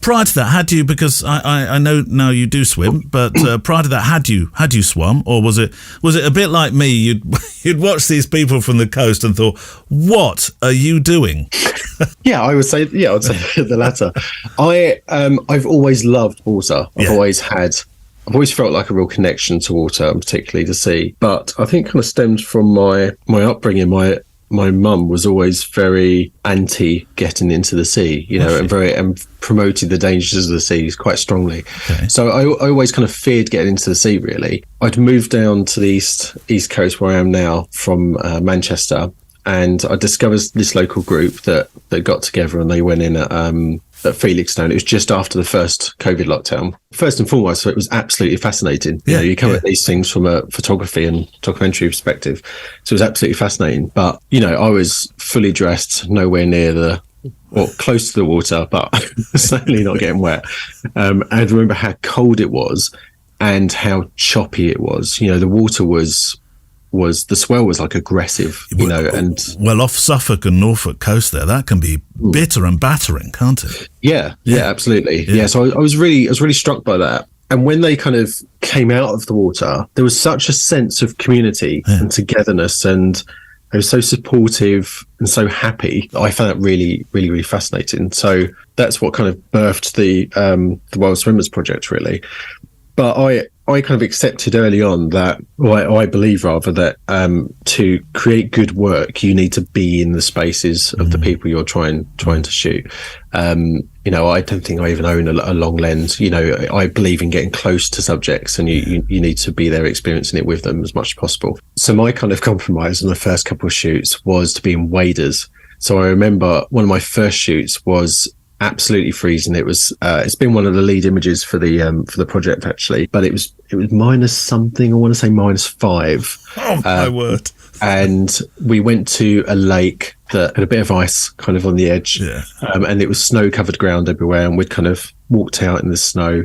Prior to that, had you, because I know now you do swim, but prior to that, had you swum, or was it a bit like me? You'd watch these people from the coast and thought, what are you doing? Yeah, I would say the latter. I've always loved water. I've always felt like a real connection to water, and particularly the sea. But I think kind of stemmed from my upbringing. My mum was always very anti getting into the sea, and promoted the dangers of the sea quite strongly. Okay. So I always kind of feared getting into the sea, really. I'd moved down to the east coast where I am now from Manchester, and I discovered this local group that got together, and they went in at Felixstowe. It was just after the first COVID lockdown. First and foremost, so it was absolutely fascinating. You come at these things from a photography and documentary perspective. So it was absolutely fascinating. But, I was fully dressed, nowhere near close to the water, but certainly not getting wet. And I remember how cold it was and how choppy it was. The water was the swell was like aggressive, and off Suffolk and Norfolk coast there, that can be bitter and battering, can't it? Yeah, absolutely. Yeah. So I was really struck by that. And when they kind of came out of the water, there was such a sense of community and togetherness, and they were so supportive and so happy. I found that really, really, really fascinating. So that's what kind of birthed the Wild Swimmers project, really. But I kind of accepted early on that, or I believe rather, that to create good work, you need to be in the spaces of the people you're trying to shoot. I don't think I even own a long lens. I believe in getting close to subjects, and you need to be there experiencing it with them as much as possible. So my kind of compromise on the first couple of shoots was to be in waders. So I remember one of my first shoots was absolutely freezing. It was it's been one of the lead images for the project, actually, but it was minus something. I want to say -5. Oh my word. And we went to a lake that had a bit of ice kind of on the edge, and it was snow covered ground everywhere, and we'd kind of walked out in the snow.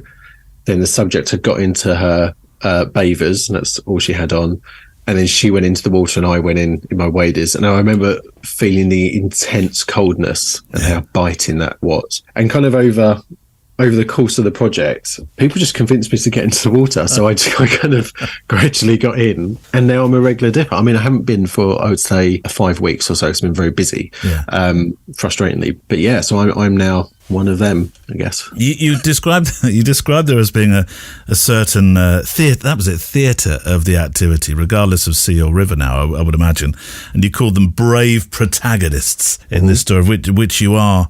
Then the subject had got into her bathers, and that's all she had on. And then she went into the water and I went in my waders. And I remember feeling the intense coldness and how biting that was. And kind of over the course of the project, people just convinced me to get into the water. So I kind of gradually got in. And now I'm a regular dipper. I mean, I haven't been for, I would say, 5 weeks or so. It's been very busy, frustratingly. But yeah, so I'm now one of them, I guess. You described there as being a certain theatre of the activity, regardless of sea or river. Now, I would imagine, and you called them brave protagonists in this story, of which you are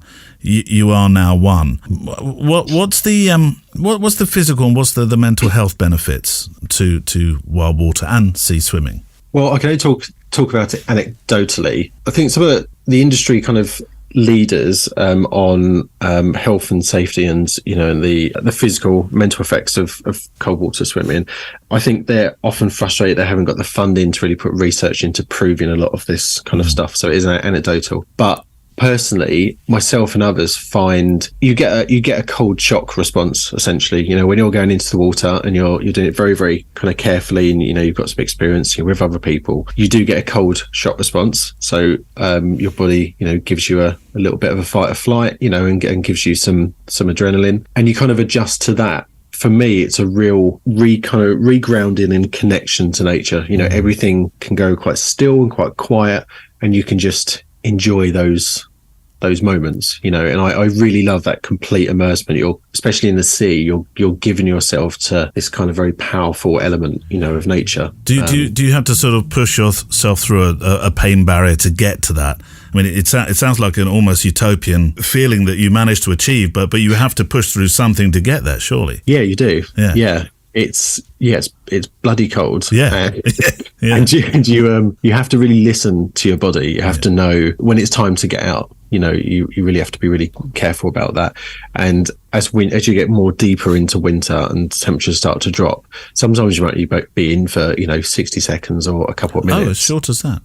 now one. What's the physical and what's the mental health benefits to wild water and sea swimming? Well, I can only talk about it anecdotally. I think some of the industry kind of leaders on health and safety and the physical mental effects of cold water swimming, I think they're often frustrated they haven't got the funding to really put research into proving a lot of this kind of stuff. So it is anecdotal. But personally, myself and others find you get a cold shock response, essentially. When you're going into the water and you're doing it very, very kind of carefully, and you've got some experience, you're with other people, you do get a cold shock response. So your body gives you a little bit of a fight or flight, and gives you some adrenaline, and you kind of adjust to that. For me, it's a real kind of regrounding and connection to nature. Everything can go quite still and quite quiet, and you can just enjoy those moments, and I really love that complete immersion. Especially in the sea, you're giving yourself to this kind of very powerful element, of nature. Do you have to sort of push yourself through a pain barrier to get to that? I mean, it sounds like an almost utopian feeling that you managed to achieve, but you have to push through something to get there, surely. Yeah, you do. Yeah. It's bloody cold. Yeah. Yeah. And you have to really listen to your body. You have to know when it's time to get out. You really have to be really careful about that. And as you get more deeper into winter and temperatures start to drop, sometimes you might be in for 60 seconds or a couple of minutes. Oh, as short as that.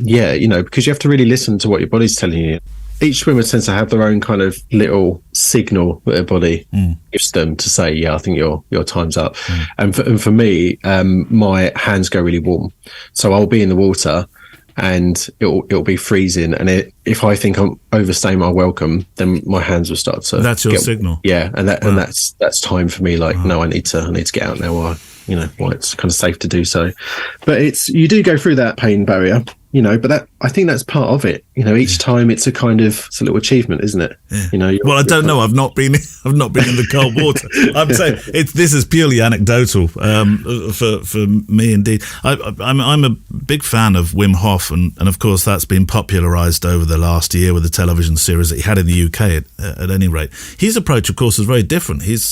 Yeah, because you have to really listen to what your body's telling you. Each swimmer tends to have their own kind of little signal that their body gives them to say, yeah, I think your time's up. And for me, my hands go really warm. So I'll be in the water and it'll be freezing. And if I think I'm overstaying my welcome, then my hands will start to. That's your signal. Yeah, and that's time for me. Like, no, I need to get out now. Or it's kind of safe to do so. But you do go through that pain barrier. But I think that's part of it. Each time it's a little achievement, isn't it? Yeah. Well, I don't know. I've not been in the cold water. I'm saying this is purely anecdotal for me, indeed. I'm a big fan of Wim Hof, and of course that's been popularised over the last year with the television series that he had in the UK. At any rate, his approach, of course, is very different. He's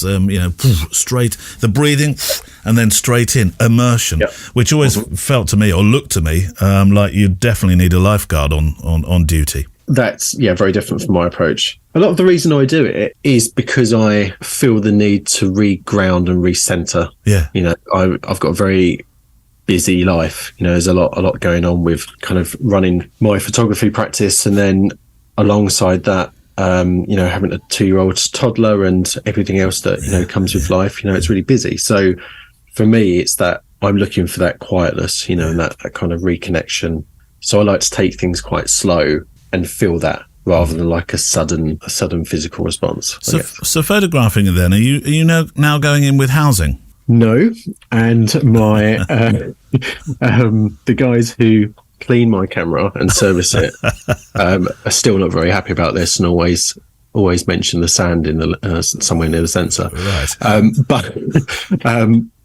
straight the breathing, and then straight in immersion, which always felt to me or looked to me like you definitely need a lifeguard on duty. That's very different from my approach. A lot of the reason I do it is because I feel the need to reground and recenter. Yeah. I've got a very busy life. There's a lot going on with kind of running my photography practice, and then alongside that, having a 2-year-old toddler and everything else that comes with life. It's really busy. So for me, it's that I'm looking for that quietness, and that kind of reconnection. So I like to take things quite slow and feel that, rather than like a sudden physical response. So photographing it then, are you now going in with housing? No, and my the guys who clean my camera and service it are still not very happy about this, and always mention the sand in the somewhere near the sensor. Right.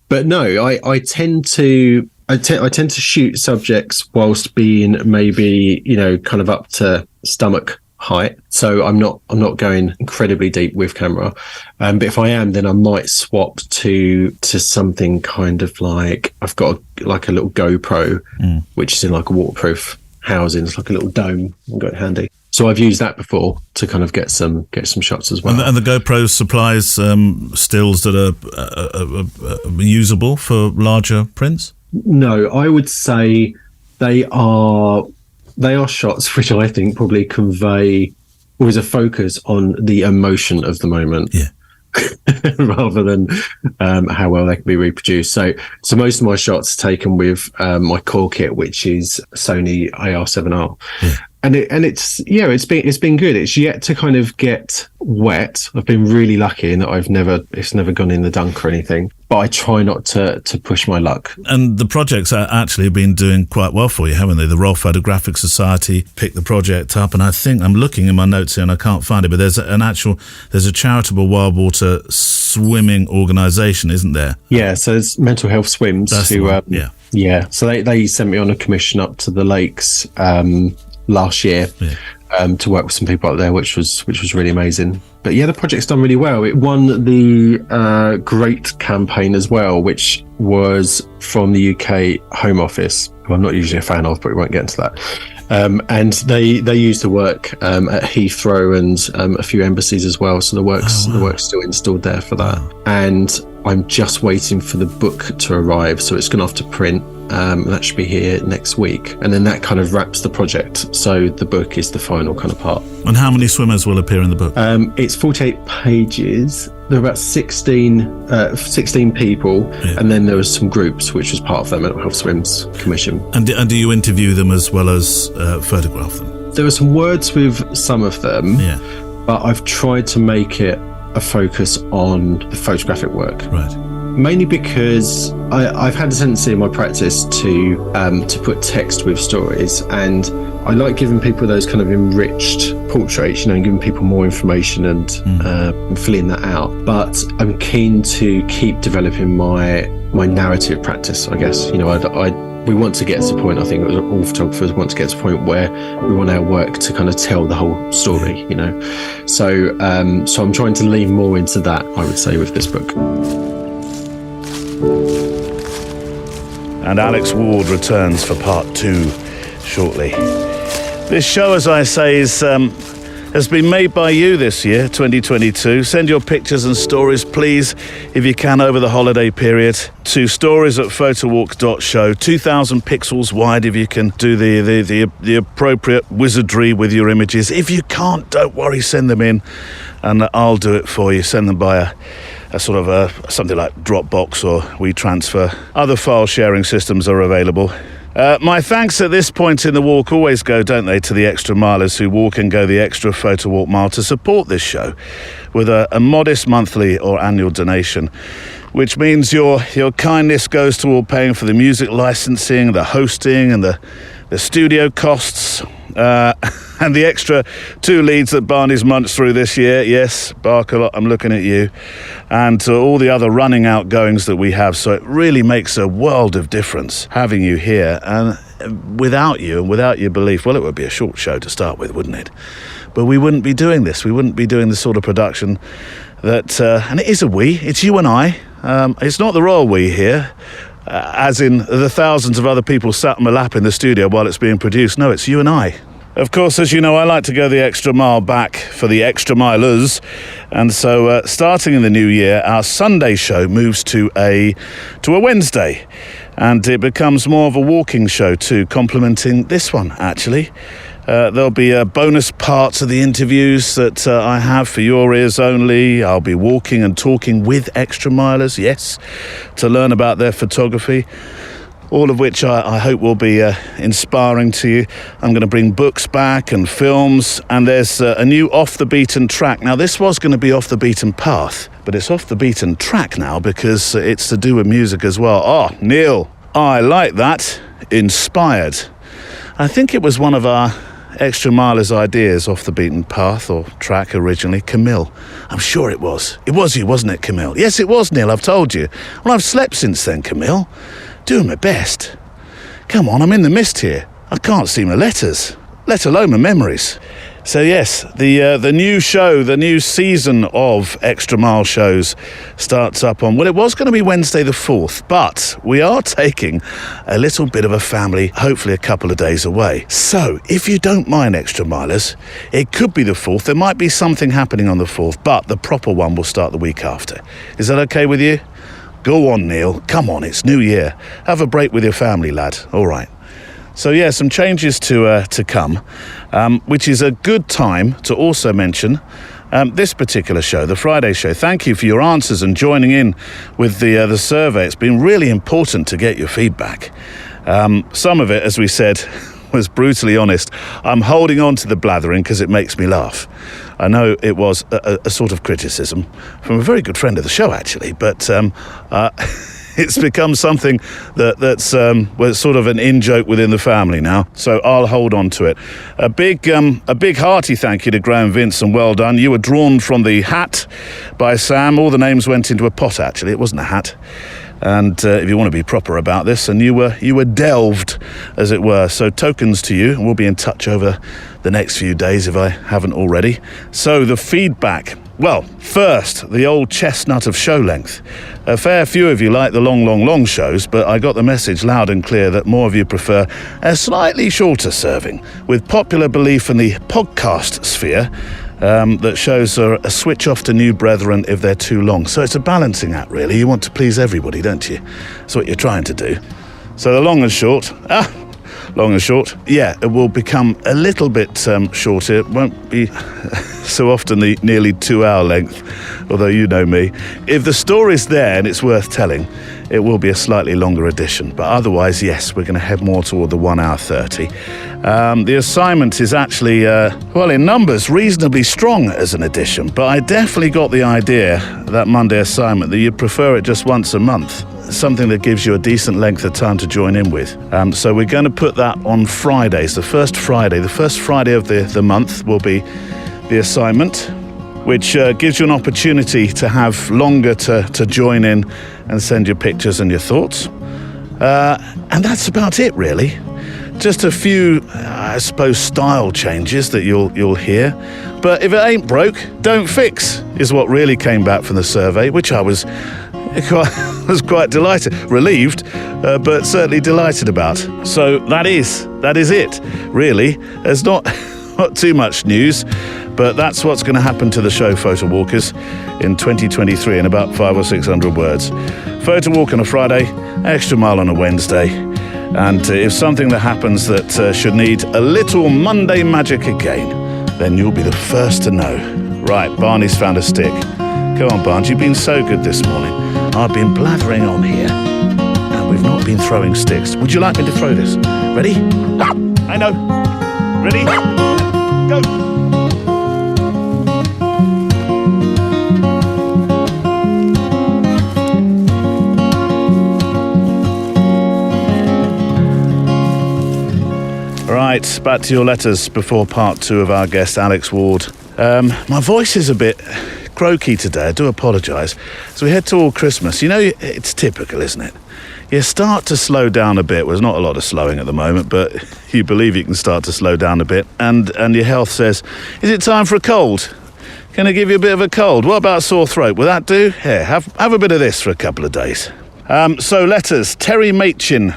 But no, I tend to shoot subjects whilst being maybe kind of up to stomach height. So I'm not going incredibly deep with camera. But if I am, then I might swap to something kind of like I've got like a little GoPro, which is in like a waterproof housing. It's like a little dome. I've got it handy. So I've used that before to kind of get some shots as well. And the GoPro supplies stills that are usable for larger prints? No, I would say they are shots which I think probably convey or is a focus on the emotion of the moment. Yeah. Rather than how well they can be reproduced. So most of my shots are taken with my core kit, which is Sony AR7R. Yeah. it's been good. It's yet to kind of get wet. I've been really lucky in that it's never gone in the dunk or anything. But I try not to push my luck. And the projects actually have been doing quite well for you, haven't they? The Royal Photographic Society picked the project up, and I think I'm looking in my notes here and I can't find it, but there's a charitable wild water swimming organisation, isn't there? Yeah, so there's Mental Health Swims. That's the one, yeah. Yeah, so they sent me on a commission up to the lakes last year. Yeah. To work with some people up there, which was really amazing. But yeah, the project's done really well. It won the Great campaign as well, which was from the UK Home Office, who I'm not usually a fan of, but we won't get into that. And they used the work at Heathrow and a few embassies as well. So the work's still installed there for that. And I'm just waiting for the book to arrive, so it's gone off to print. That should be here next week, and then that kind of wraps the project. So the book is the final kind of part. And how many swimmers will appear in the book? It's 48 pages. There are about 16 people, yeah. And then there was some groups, which was part of the Mental Health Swims commission. And do you interview them as well as photograph them? There are some words with some of them, yeah. But I've tried to make it a focus on the photographic work. Right. Mainly because I've had a tendency in my practice to put text with stories, and I like giving people those kind of enriched portraits, and giving people more information and filling that out. But I'm keen to keep developing my narrative practice, I guess. We want to get to the point, I think all photographers want to get to the point where we want our work to kind of tell the whole story, So I'm trying to lean more into that, I would say, with this book. And Alex Ward returns for part 2 shortly. This show, as I say, has been made by you this year, 2022. Send your pictures and stories, please, if you can, over the holiday period, to stories@photowalk.show. 2,000 pixels wide, if you can do the appropriate wizardry with your images. If you can't, don't worry, send them in, and I'll do it for you. Send them by a sort of something like Dropbox or WeTransfer. Other file sharing systems are available. My thanks at this point in the walk always go, don't they, to the extra milers who walk and go the extra Photo Walk mile to support this show with a modest monthly or annual donation, which means your kindness goes toward paying for the music licensing, the hosting and the studio costs, and the extra 2 leads that Barney's munched through this year. Yes, Barker, I'm looking at you. And all the other running outgoings that we have. So it really makes a world of difference having you here. And without you and without your belief, well, it would be a short show to start with, wouldn't it? But we wouldn't be doing this. We wouldn't be doing the sort of production that, and it is a we, it's you and I. It's not the royal we here. As in the thousands of other people sat on my lap in the studio while it's being produced. No, it's you and I. Of course, as you know, I like to go the extra mile back for the extra milers. And so starting in the new year, our Sunday show moves to a Wednesday. And it becomes more of a walking show too, complementing this one, actually. There'll be bonus parts of the interviews that I have for your ears only. I'll be walking and talking with extra milers, yes, to learn about their photography, all of which I hope will be inspiring to you. I'm going to bring books back and films, and there's a new Off the Beaten track. Now, this was going to be Off the Beaten Path, but it's Off the Beaten Track now because it's to do with music as well. Oh, Neil, I like that. Inspired. I think it was one of our extra milers' ideas, Off the Beaten Path or track originally. Camille, I'm sure it was. It was you, wasn't it, Camille? Yes, it was, Neil, I've told you. Well, I've slept since then, Camille. Doing my best. Come on, I'm in the mist here. I can't see my letters, let alone my memories. So yes, the new show, the new season of Extra Mile shows starts up on, well, it was going to be Wednesday the 4th, but we are taking a little bit of a family, hopefully a couple of days away. So if you don't mind, Extra Milers, it could be the 4th. There might be something happening on the 4th, but the proper one will start the week after. Is that okay with you? Go on, Neil. Come on, it's New Year. Have a break with your family, lad. All right. So, yeah, some changes to come, which is a good time to also mention this particular show, the Friday show. Thank you for your answers and joining in with the survey. It's been really important to get your feedback. Some of it, as we said, was brutally honest. I'm holding on to the blathering because it makes me laugh. I know it was a sort of criticism from a very good friend of the show, actually, but it's become something that's sort of an in-joke within the family now, so I'll hold on to it. A big hearty thank you to Graham Vince, and well done. You were drawn from the hat by Sam. All the names went into a pot, actually. It wasn't a hat. And if you want to be proper about this, and you were delved, as it were. So tokens to you, and we'll be in touch over the next few days if I haven't already. So the feedback. Well, first, the old chestnut of show length. A fair few of you like the long shows, but I got the message loud and clear that more of you prefer a slightly shorter serving, with popular belief in the podcast sphere that shows are a switch off to new brethren if they're too long. So it's a balancing act, really. You want to please everybody, don't you? That's what you're trying to do. So the long and short, yeah, it will become a little bit shorter. It won't be so often the nearly 2 hour length, although you know me. If the story's there and it's worth telling, it will be a slightly longer edition. But otherwise, yes, we're going to head more toward the 1 hour 30. The assignment is actually, in numbers, reasonably strong as an edition, but I definitely got the idea, that Monday assignment, that you'd prefer it just once a month. Something that gives you a decent length of time to join in with. So we're going to put that on Fridays. The first Friday of the month will be the assignment, which gives you an opportunity to have longer to join in and send your pictures and your thoughts. And that's about it, really. Just a few, I suppose, style changes that you'll hear. But if it ain't broke, don't fix, is what really came back from the survey, which I was quite delighted, relieved, but certainly delighted about. So that is it, really. There's not too much news, but that's what's going to happen to the show Photowalkers in 2023 in about 500 or 600 words. Photowalk on a Friday, Extra Mile on a Wednesday, and if something that happens that should need a little Monday magic again, then you'll be the first to know. Right, Barney's found a stick. Come on, Barnes, you've been so good this morning. I've been blathering on here, and we've not been throwing sticks. Would you like me to throw this? Ready? I know. Ready? Go. Right, back to your letters before part 2 of our guest, Alex Ward. My voice is a bit croaky today, I do apologise. As we head toward Christmas, you know, it's typical, isn't it? You start to slow down a bit. Well, there's not a lot of slowing at the moment, but you believe you can start to slow down a bit. And your health says, is it time for a cold? Can I give you a bit of a cold? What about a sore throat? Will that do? Here, have a bit of this for a couple of days. So letters, Terry Machin.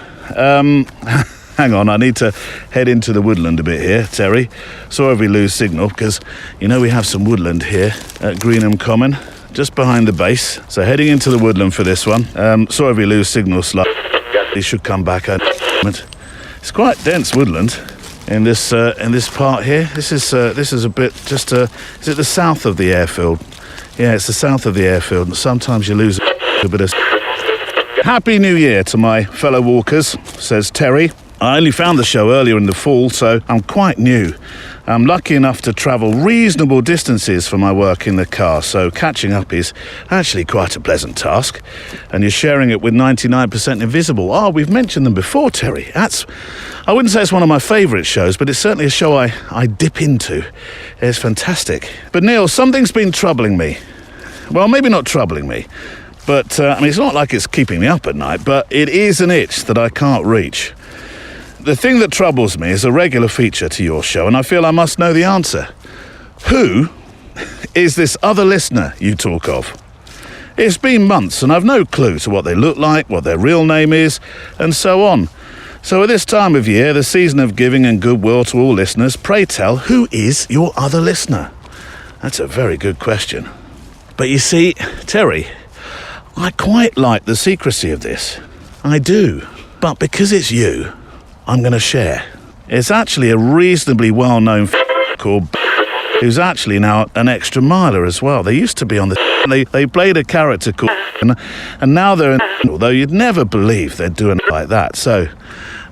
Hang on, I need to head into the woodland a bit here, Terry. Sorry if we lose signal, because you know we have some woodland here at Greenham Common, just behind the base. So heading into the woodland for this one. Sorry if we lose signal slightly. It should come back at the moment. It's quite dense woodland in this part here. This is a bit just. Is it the south of the airfield? Yeah, it's the south of the airfield, and sometimes you lose a bit of. Happy New Year to my fellow walkers, says Terry. I only found the show earlier in the fall, so I'm quite new. I'm lucky enough to travel reasonable distances for my work in the car, so catching up is actually quite a pleasant task. And you're sharing it with 99% Invisible. Oh, we've mentioned them before, Terry. I wouldn't say it's one of my favourite shows, but it's certainly a show I dip into. It's fantastic. But Neil, something's been troubling me. Well, maybe not troubling me, but it's not like it's keeping me up at night, but it is an itch that I can't reach. The thing that troubles me is a regular feature to your show, and I feel I must know the answer. Who is this other listener you talk of? It's been months, and I've no clue to what they look like, what their real name is, and so on. So at this time of year, the season of giving and goodwill to all listeners, pray tell, who is your other listener? That's a very good question. But you see, Terry, I quite like the secrecy of this. I do. But because it's you, I'm going to share. It's actually a reasonably well-known called who's actually now an extra miler as well. They used to be on the they played a character called and now they're in, although you'd never believe they're doing it like that. So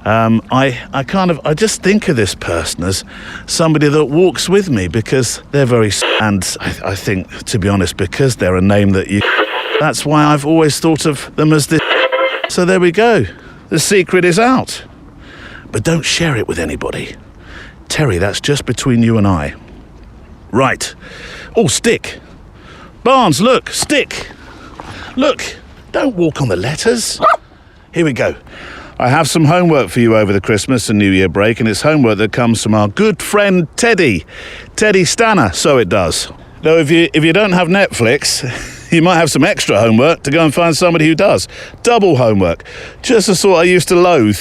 I just think of this person as somebody that walks with me because they're very, and I think, to be honest, because they're a name that you, that's why I've always thought of them as this. So there we go. The secret is out. But don't share it with anybody. Terry, that's just between you and I. Right. Oh, stick. Barnes, look, stick. Look, don't walk on the letters. Here we go. I have some homework for you over the Christmas and New Year break, and it's homework that comes from our good friend Teddy Stanner, so it does. Though if you don't have Netflix, you might have some extra homework to go and find somebody who does. Double homework, just the sort I used to loathe.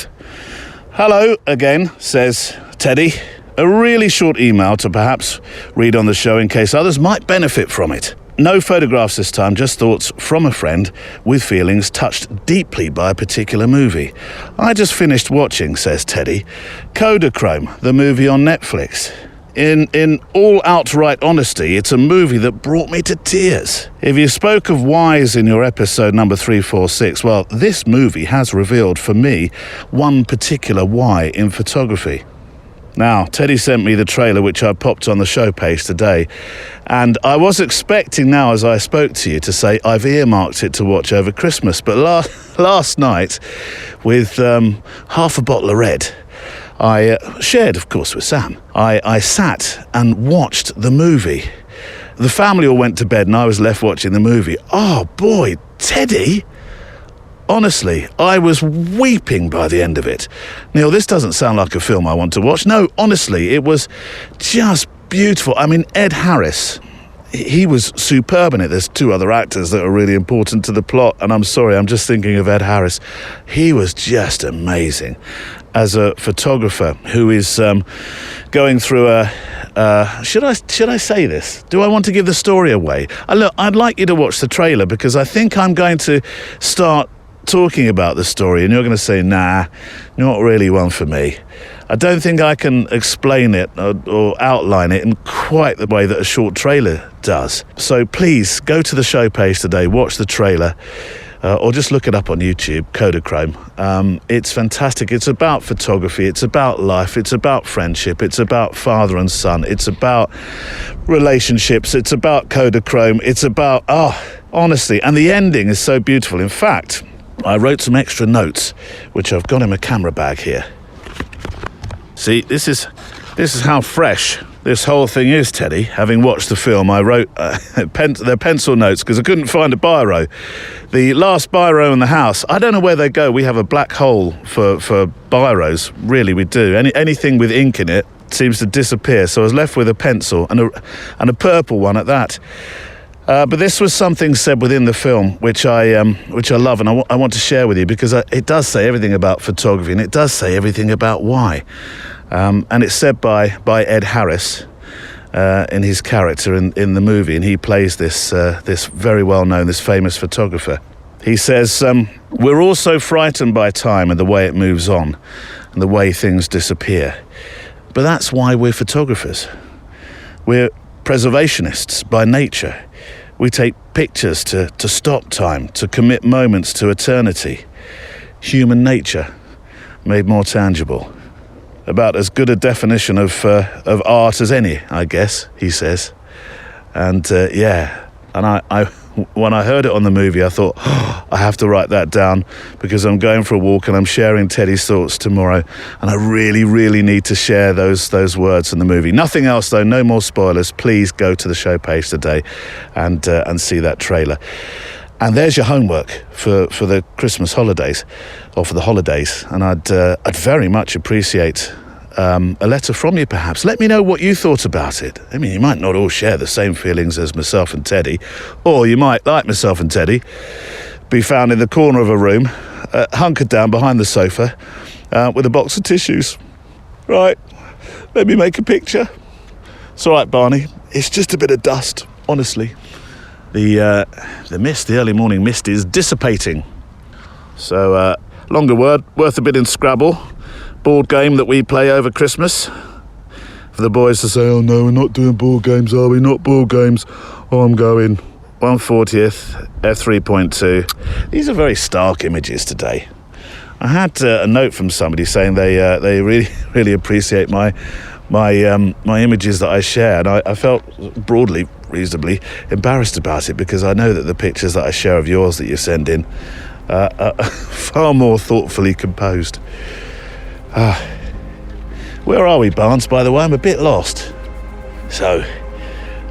Hello again, says Teddy. A really short email to perhaps read on the show in case others might benefit from it. No photographs this time, just thoughts from a friend with feelings touched deeply by a particular movie. I just finished watching, says Teddy, Kodachrome, the movie on Netflix. In all outright honesty, it's a movie that brought me to tears. If you spoke of whys in your episode number 346, well, this movie has revealed for me one particular why in photography. Now, Teddy sent me the trailer, which I popped on the show page today, and I was expecting now, as I spoke to you, to say I've earmarked it to watch over Christmas, but last night, with half a bottle of red, I shared, of course, with Sam. I sat and watched the movie. The family all went to bed and I was left watching the movie. Oh boy, Teddy! Honestly, I was weeping by the end of it. Neil, this doesn't sound like a film I want to watch. No, honestly, it was just beautiful. I mean, Ed Harris, he was superb in it. There's two other actors that are really important to the plot, and I'm sorry, I'm just thinking of Ed Harris. He was just amazing as a photographer who is going through a... should I say this? Do I want to give the story away? Look, I'd like you to watch the trailer because I think I'm going to start talking about the story and you're going to say, nah, not really one for me. I don't think I can explain it or outline it in quite the way that a short trailer does. So please go to the show page today, watch the trailer, or just look it up on YouTube, Kodachrome. It's fantastic. It's about photography. It's about life. It's about friendship. It's about father and son. It's about relationships. It's about Kodachrome. It's about, honestly, and the ending is so beautiful. In fact, I wrote some extra notes, which I've got in my camera bag here. See, this is how fresh this whole thing is, Teddy. Having watched the film, I wrote their pencil notes because I couldn't find a biro. The last biro in the house, I don't know where they go. We have a black hole for biros. Really, we do. Anything with ink in it seems to disappear. So I was left with a pencil and a purple one at that. But this was something said within the film, which I love, and I want to share with you because it does say everything about photography, and it does say everything about why. And it's said by Ed Harris in his character in the movie, and he plays this very well-known, this famous photographer. He says, "We're all so frightened by time and the way it moves on, and the way things disappear. But that's why we're photographers. We're preservationists by nature. We take pictures to stop time, to commit moments to eternity. Human nature made more tangible. About as good a definition of art as any, I guess," he says. And and I when I heard it on the movie, I thought, I have to write that down because I'm going for a walk and I'm sharing Teddy's thoughts tomorrow, and I really, really need to share those words in the movie. Nothing else though, no more spoilers. Please go to the show page today and see that trailer. And there's your homework for the Christmas holidays, or for the holidays. And I'd very much appreciate a letter from you, perhaps. Let me know what you thought about it. I mean, you might not all share the same feelings as myself and Teddy, or you might, like myself and Teddy, be found in the corner of a room, hunkered down behind the sofa, with a box of tissues. Right, let me make a picture. It's all right, Barney. It's just a bit of dust, honestly. The mist, the early morning mist, is dissipating. So, longer word, worth a bit in Scrabble. Board game that we play over Christmas. For the boys to say, oh no, we're not doing board games, are we? Not board games. Oh, I'm going 1/40th, f3.2. These are very stark images today. I had a note from somebody saying they really really appreciate my images that I share, and I felt broadly reasonably embarrassed about it, because I know that the pictures that I share of yours that you send in are far more thoughtfully composed. Where are we, Barnes, by the way? I'm a bit lost. So,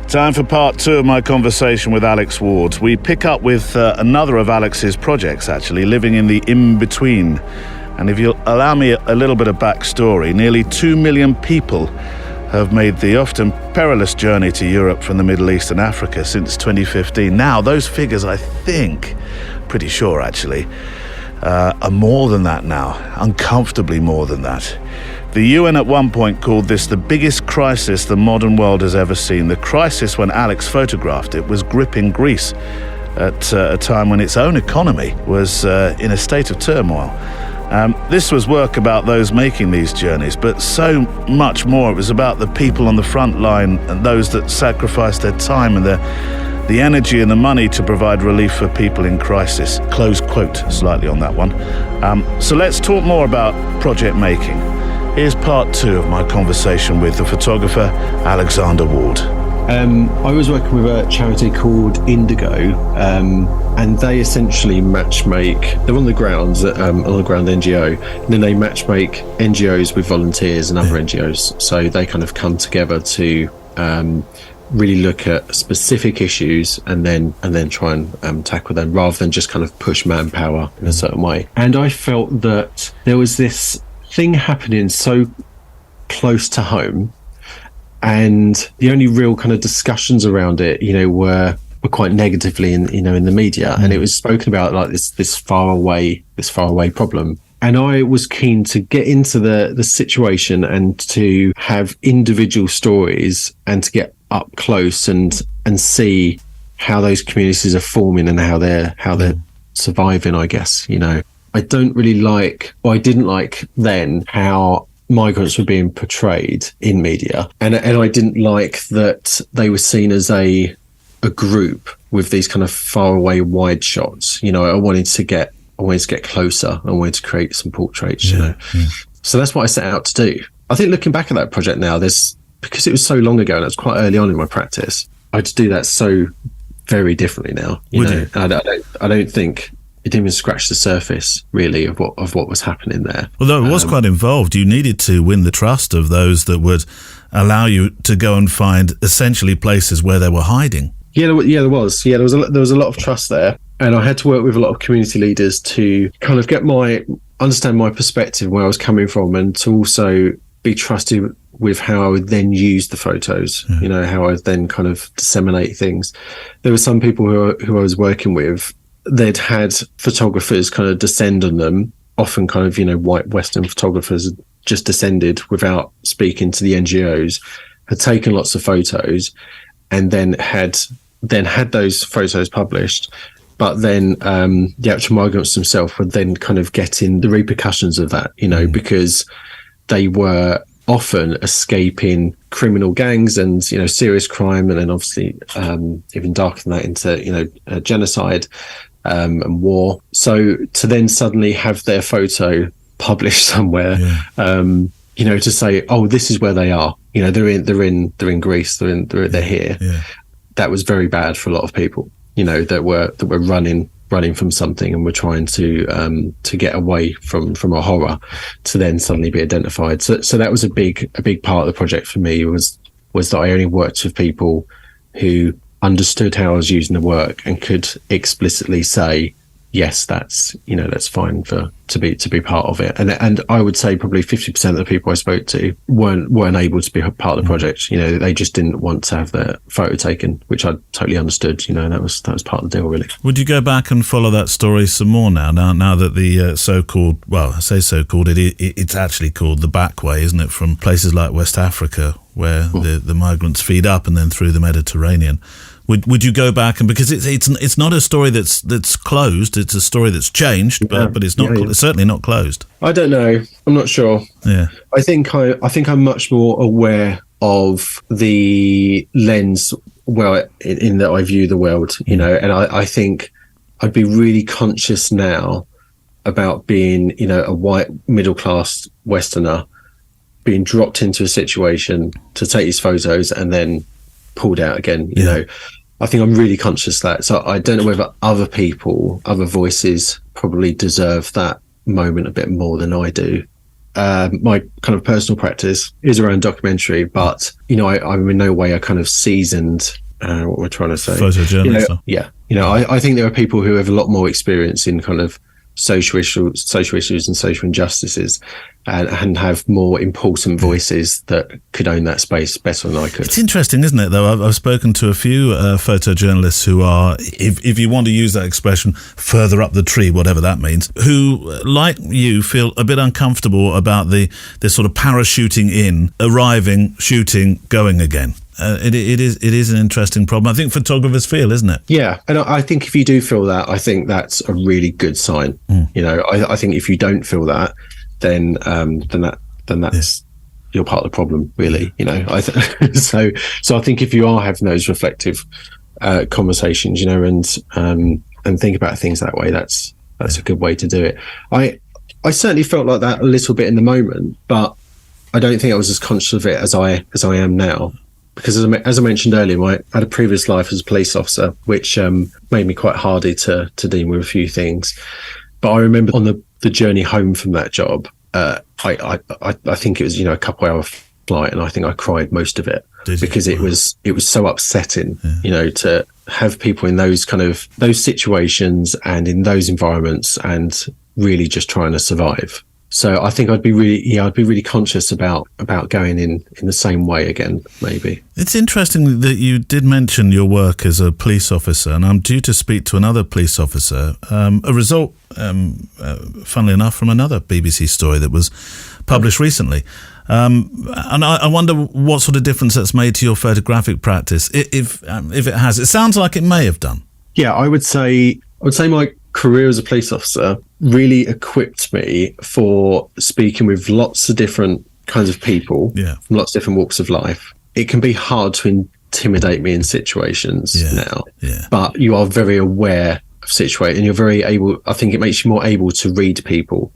time for part 2 of my conversation with Alex Ward. We pick up with another of Alex's projects, actually, living in the in-between. And if you'll allow me a little bit of backstory, nearly 2 million people have made the often perilous journey to Europe from the Middle East and Africa since 2015. Now, those figures, I think, pretty sure actually, are more than that now, uncomfortably more than that. The UN at one point called this the biggest crisis the modern world has ever seen. The crisis, when Alex photographed it, was gripping Greece at a time when its own economy was in a state of turmoil. This was work about those making these journeys, but so much more. It was about the people on the front line and those that sacrificed their time and the energy and the money to provide relief for people in crisis. Close quote, slightly on that one. So let's talk more about project making. Here's part 2 of my conversation with the photographer Alexander Ward. I was working with a charity called Indigo, and they essentially matchmake. They're on the grounds, on the ground NGO, and then they matchmake NGOs with volunteers and other NGOs. So they kind of come together to really look at specific issues and then try and tackle them, rather than just kind of push manpower in a certain way. And I felt that there was this thing happening so close to home, and the only real kind of discussions around it, were quite negatively in the media, and it was spoken about like this far away problem. And I was keen to get into the situation and to have individual stories and to get up close and see how those communities are forming and how they're surviving, I guess. I didn't like then how migrants were being portrayed in media, and I didn't like that they were seen as a group with these kind of far away wide shots. I wanted to get closer. I wanted to create some portraits. So that's what I set out to do. I think looking back at that project now, because it was so long ago and it was quite early on in my practice, I just do that so very differently now. I don't think it didn't even scratch the surface really of what was happening there. Although it was quite involved, you needed to win the trust of those that would allow you to go and find essentially places where they were hiding. There was a lot of trust there, and I had to work with a lot of community leaders to kind of understand my perspective, where I was coming from, and to also be trusted with how I would then use the photos. How I would then kind of disseminate things. There were some people who I was working with. They'd had photographers kind of descend on them, often kind of, white Western photographers just descended without speaking to the NGOs, had taken lots of photos, and then had those photos published. But then the actual migrants themselves would then kind of get in the repercussions of that, because they were often escaping criminal gangs and, serious crime, and then obviously even darker than that into, genocide and war. So to then suddenly have their photo published somewhere, to say, oh, this is where they are. They're in Greece. They're here. Yeah. That was very bad for a lot of people. That were running from something and were trying to get away from a horror, to then suddenly be identified. So that was a big part of the project for me, was that I only worked with people who understood how I was using the work and could explicitly say, yes, that's fine to be part of it. And I would say probably 50% of the people I spoke to weren't able to be part of the project. They just didn't want to have their photo taken, which I totally understood. And that was part of the deal, really. Would you go back and follow that story some more now that the so-called, well, I say so-called, it's actually called the back way, isn't it, from places like West Africa, where the migrants feed up and then through the Mediterranean? Would you go back, and because it's not a story that's closed, it's a story that's changed, but it's not it's certainly not closed. I don't know. I'm not sure. Yeah. I think I'm much more aware of the lens in that I view the world, and I think I'd be really conscious now about being, you know, a white middle class Westerner being dropped into a situation to take these photos and then pulled out again. You know, I think I'm really conscious of that. So I don't know whether other people, other voices probably deserve that moment a bit more than I do. My kind of personal practice is around documentary, but, you know, I'm in no way a kind of seasoned, what we're trying to say. Photojournalist. You know, I think there are people who have a lot more experience in kind of social issues and social injustices and have more important voices that could own that space better than I could. It's interesting, isn't it, though? I've spoken to a few photojournalists who are, if you want to use that expression, further up the tree, whatever that means, who, like you, feel a bit uncomfortable about this sort of parachuting in, arriving, shooting, going again. It is an interesting problem. I think photographers feel, isn't it? Yeah, and I think if you do feel that, I think that's a really good sign. You know, I think if you don't feel that, then that's you're part of the problem, really. You know, so I think if you are having those reflective conversations, you know, and think about things that way, that's a good way to do it. I certainly felt like that a little bit in the moment, but I don't think I was as conscious of it as I am now. Because as I mentioned earlier, I had a previous life as a police officer, which made me quite hardy to deal with a few things. But I remember on the journey home from that job, I think it was, you know, a couple hour flight, and I think I cried most of it because it was so upsetting, you know, to have people in those situations and in those environments and really just trying to survive. So I think I'd be really conscious about going in the same way again, maybe. It's interesting that you did mention your work as a police officer, and I'm due to speak to another police officer, a result, funnily enough, from another BBC story that was published recently. And I wonder what sort of difference that's made to your photographic practice, if it has. It sounds like it may have done. Yeah, I would say my career as a police officer really equipped me for speaking with lots of different kinds of people from lots of different walks of life. It can be hard to intimidate me in situations now, but you are very aware of situations, and you're very able. I think it makes you more able to read people.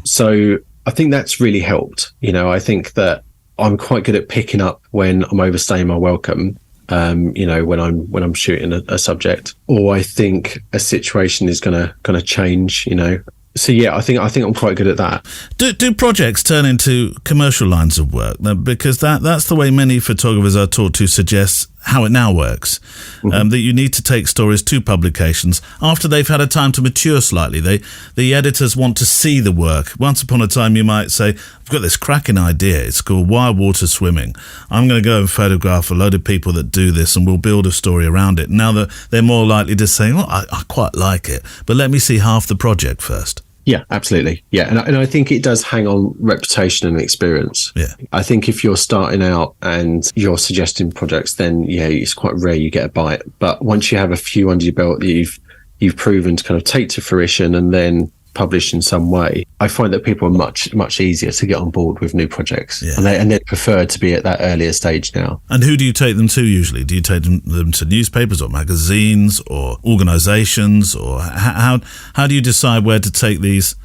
So I think that's really helped. You know, I think that I'm quite good at picking up when I'm overstaying my welcome. You know, when I'm shooting a subject, or I think a situation is gonna change, you know. So yeah, I think I'm quite good at that. Do projects turn into commercial lines of work? Because that's the way many photographers are taught to suggest how it now works. That you need to take stories to publications after they've had a time to mature slightly. The editors want to see the work. Once upon a time, you might say, I've got this cracking idea. It's called wild water swimming. I'm going to go and photograph a load of people that do this, and we'll build a story around it. Now that they're more likely to say, well, I quite like it, but let me see half the project first. Yeah, absolutely. Yeah, and I think it does hang on reputation and experience. Yeah, I think if you're starting out and you're suggesting projects, then it's quite rare you get a bite. But once you have a few under your belt that you've proven to kind of take to fruition and then publish in some way, I find that people are much easier to get on board with new projects, and they prefer to be at that earlier stage now. And who do you take them to usually? Do you take them to newspapers or magazines or organisations, or how do you decide where to take these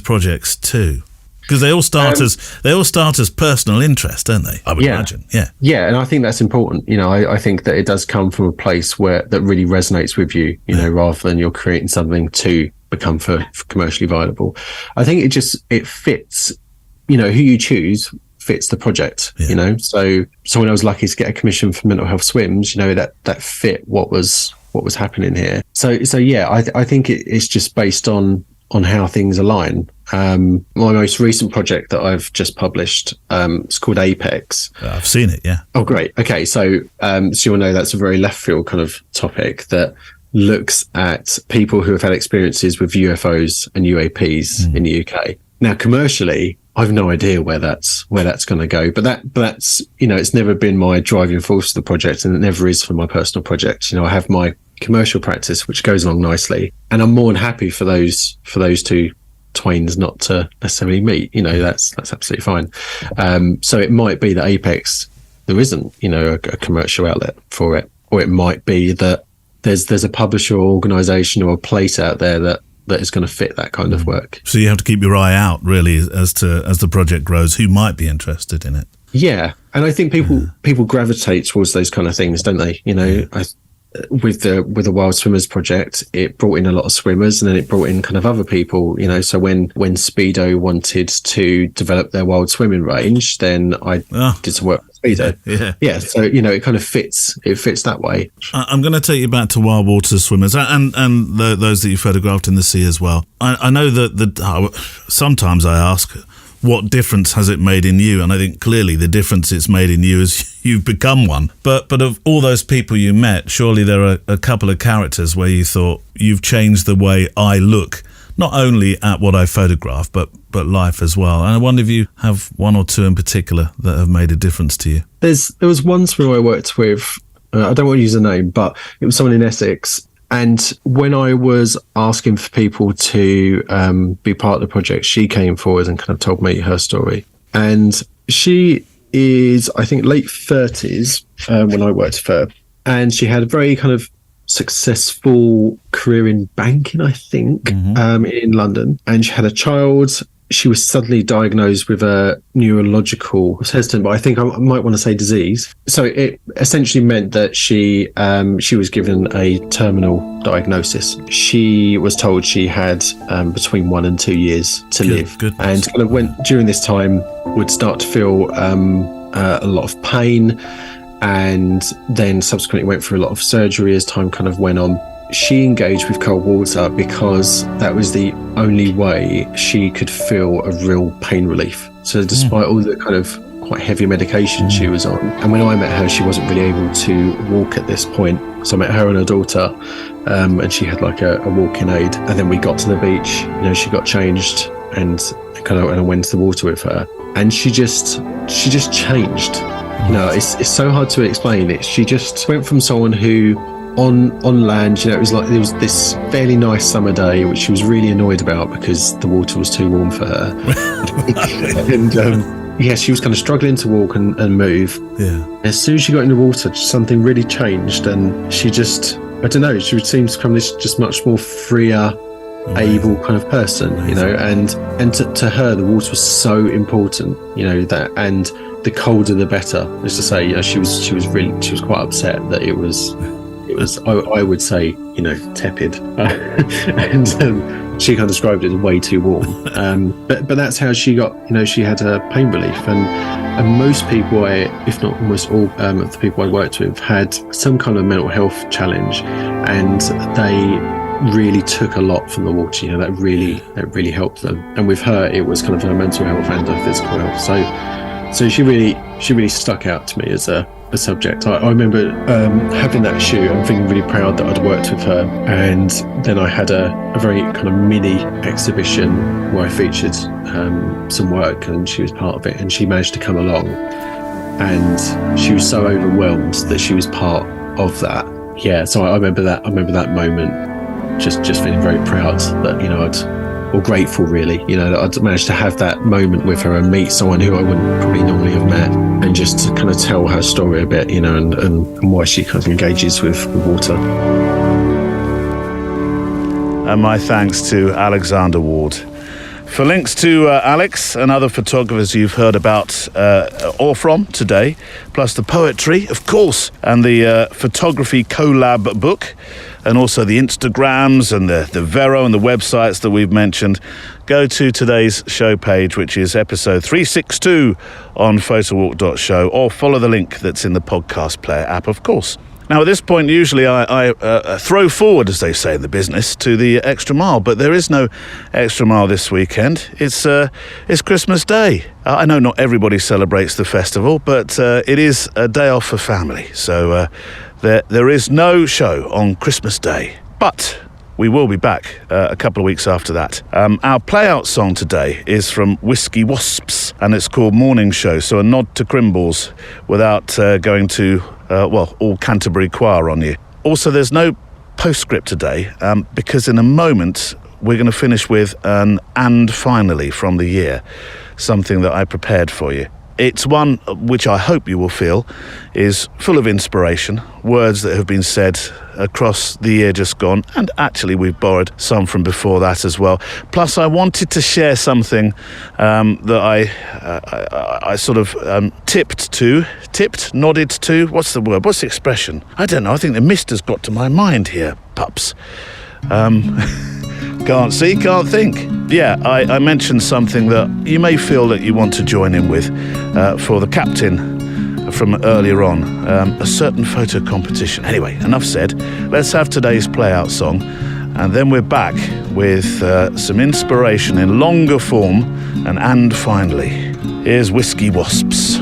projects to? Because they all start as personal interest, don't they? I would imagine. Yeah, and I think that's important. You know, I think that it does come from a place that really resonates with you. You know, rather than you're creating something to become for commercially viable. I think it fits, you know, who you choose fits the project, you know. So when I was lucky to get a commission for Mental Health Swims, you know, that fit what was happening here. So yeah, I think it's just based on how things align. My most recent project that I've just published, it's called Apex. I've seen it, yeah. Oh, great. Okay, so you'll know that's a very left field kind of topic that looks at people who have had experiences with UFOs and UAPs in the UK. Now, commercially, I've no idea where that's going to go, but that's, you know, it's never been my driving force for the project, and it never is for my personal project. You know, I have my commercial practice, which goes along nicely, and I'm more than happy for those two twains not to necessarily meet. You know, that's absolutely fine. So it might be that Apex, there isn't, you know, a commercial outlet for it, or it might be that there's a publisher or organisation or a place out there that that is going to fit that kind of work. So you have to keep your eye out, really, as the project grows, who might be interested in it. Yeah, and I think people gravitate towards those kind of things, don't they? You know, with the Wild Swimmers project, it brought in a lot of swimmers, and then it brought in kind of other people. You know, so when Speedo wanted to develop their wild swimming range, then I did some work with Speedo. Yeah. So you know, it kind of fits. It fits that way. I'm going to take you back to wild water swimmers and those that you photographed in the sea as well. I know that sometimes I ask, what difference has it made in you? And I think clearly the difference it's made in you is you've become one. But of all those people you met, surely there are a couple of characters where you thought, you've changed the way I look, not only at what I photograph, but life as well. And I wonder if you have one or two in particular that have made a difference to you. There was one swimmer I worked with, I don't want to use a name, but it was someone in Essex. And when I was asking for people to be part of the project, she came forward and kind of told me her story. And she is, I think, late 30s when I worked with her. And she had a very kind of successful career in banking, I think, in London. And she had a child. She was suddenly diagnosed with a neurological, I was hesitant, but I think I might want to say disease. So it essentially meant that she was given a terminal diagnosis. She was told she had between 1 and 2 years to live. And kind of went during this time would start to feel a lot of pain, and then subsequently went through a lot of surgery as time kind of went on. She engaged with cold water because that was the only way she could feel a real pain relief. So despite all the kind of quite heavy medication she was on, and when I met her, she wasn't really able to walk at this point. So I met her and her daughter, and she had like a walking aid. And then we got to the beach, you know, she got changed and I went to the water with her, and she just changed. You know, it's so hard to explain it. She just went from someone who on land, you know, it was this fairly nice summer day, which she was really annoyed about because the water was too warm for her. And she was kind of struggling to walk and move. Yeah. As soon as she got in the water, something really changed, and she just, I don't know, she seemed to become this just much more freer, able kind of person, you know, and to her the water was so important, you know, that, and the colder the better. As to say, you know, she was quite upset that it was I would say, you know, tepid, and she kind of described it as way too warm. But that's how she got, you know, she had her pain relief, and most people, if not almost all of the people I worked with, had some kind of mental health challenge, and they really took a lot from the water. You know, that really helped them. And with her, it was kind of her mental health and her physical health. So she really stuck out to me as a subject. I remember having that shoot and feeling really proud that I'd worked with her, and then I had a very kind of mini exhibition where I featured some work, and she was part of it, and she managed to come along, and she was so overwhelmed that she was part of that. Yeah, so I remember that moment, just feeling very proud that, you know, or grateful really, you know, that I'd managed to have that moment with her and meet someone who I wouldn't probably normally have met, and just to kind of tell her story a bit, you know, and why she kind of engages with water. And my thanks to Alexander Ward. For links to Alex and other photographers you've heard about or from today, plus the poetry, of course, and the photography collab book, and also the Instagrams and the Vero and the websites that we've mentioned, go to today's show page, which is episode 362 on photowalk.show, or follow the link that's in the podcast player app, of course. Now, at this point, usually I throw forward, as they say in the business, to the extra mile, but there is no extra mile this weekend. It's Christmas Day. I know not everybody celebrates the festival, but it is a day off for family, so there is no show on Christmas Day. But we will be back a couple of weeks after that. Our play-out song today is from Whiskey Wasps, and it's called Morning Show, so a nod to Crimbles without going to all Canterbury choir on you. Also, there's no postscript today because in a moment we're going to finish with an "and finally" from the year, something that I prepared for you. It's one which I hope you will feel is full of inspiration, words that have been said across the year just gone, and actually we've borrowed some from before that as well. Plus, I wanted to share something that I sort of nodded to. What's the word? What's the expression? I don't know. I think the mist has got to my mind here, pups. Can't see, can't think. Yeah, I mentioned something that you may feel that you want to join in with for the captain from earlier on, a certain photo competition. Anyway, enough said. Let's have today's play-out song, and then we're back with some inspiration in longer form. And finally, here's Whiskey Wasps.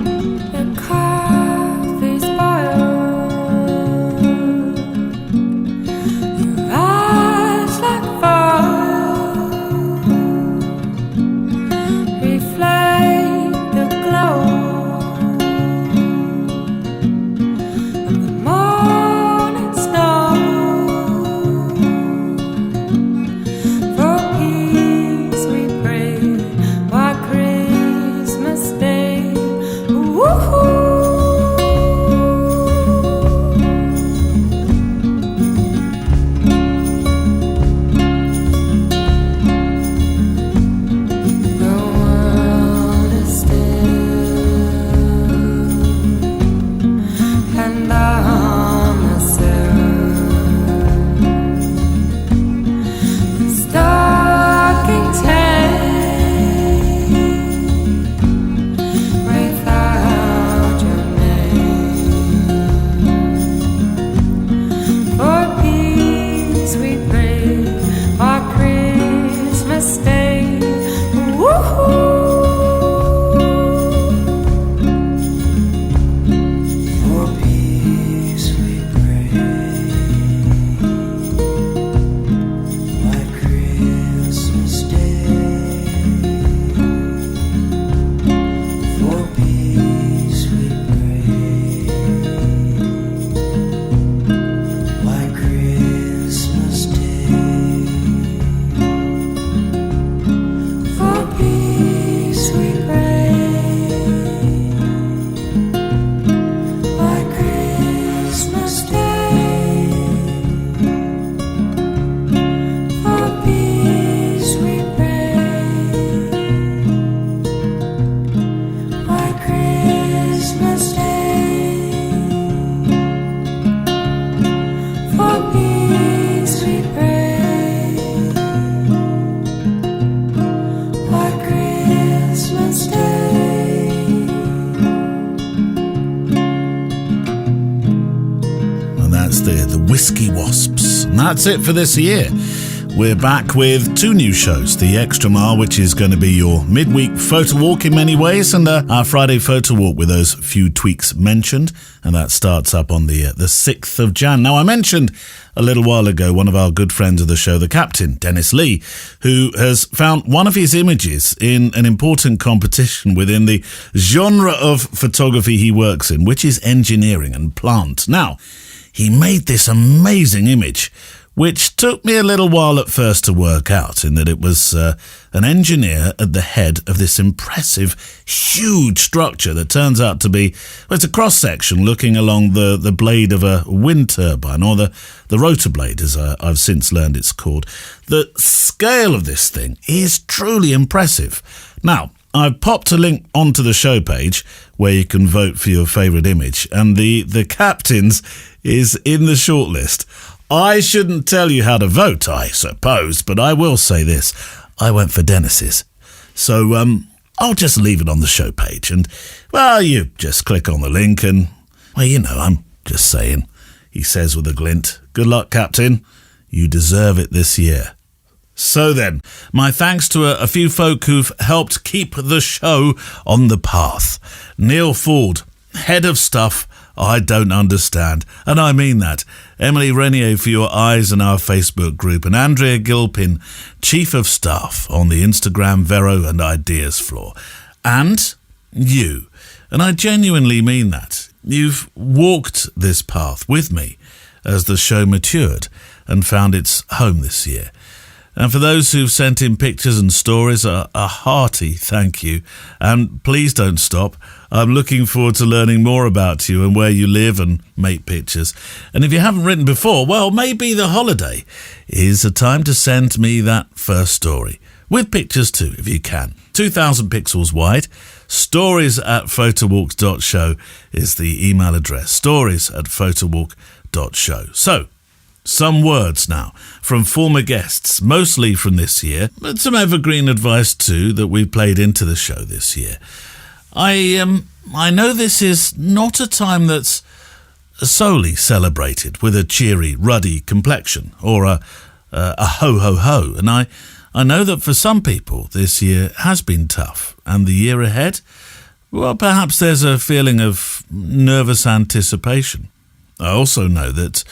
The Whiskey Wasps. And that's it for this year. We're back with 2 new shows. The Extra Mile, which is going to be your midweek photo walk in many ways, and our Friday photo walk with those few tweaks mentioned. And that starts up on the 6th of Jan. Now, I mentioned a little while ago one of our good friends of the show, the captain, Dennis Lee, who has found one of his images in an important competition within the genre of photography he works in, which is engineering and plant. Now, he made this amazing image, which took me a little while at first to work out, in that it was an engineer at the head of this impressive, huge structure that turns out to be, well, it's a cross-section looking along the blade of a wind turbine, or the rotor blade, as I've since learned it's called. The scale of this thing is truly impressive. Now, I've popped a link onto the show page where you can vote for your favourite image, and the captain's is in the shortlist. I shouldn't tell you how to vote, I suppose, but I will say this. I went for Dennis's. So I'll just leave it on the show page, and, well, you just click on the link and, well, you know, I'm just saying, he says with a glint, good luck, Captain. You deserve it this year. So then, my thanks to a few folk who've helped keep the show on the path. Neil Ford, head of stuff I don't understand, and I mean that. Emily Renier for your eyes on our Facebook group, and Andrea Gilpin, Chief of Staff on the Instagram Vero and Ideas floor. And you, and I genuinely mean that. You've walked this path with me as the show matured and found its home this year. And for those who've sent in pictures and stories, a hearty thank you. And please don't stop. I'm looking forward to learning more about you and where you live and make pictures. And if you haven't written before, well, maybe the holiday is a time to send me that first story. With pictures too, if you can. 2,000 pixels wide. stories@photowalk.show is the email address. stories@photowalk.show. So, some words now from former guests, mostly from this year, but some evergreen advice too that we played into the show this year. I know this is not a time that's solely celebrated with a cheery, ruddy complexion or a ho-ho-ho, and I know that for some people this year has been tough, and the year ahead, well, perhaps there's a feeling of nervous anticipation. I also know that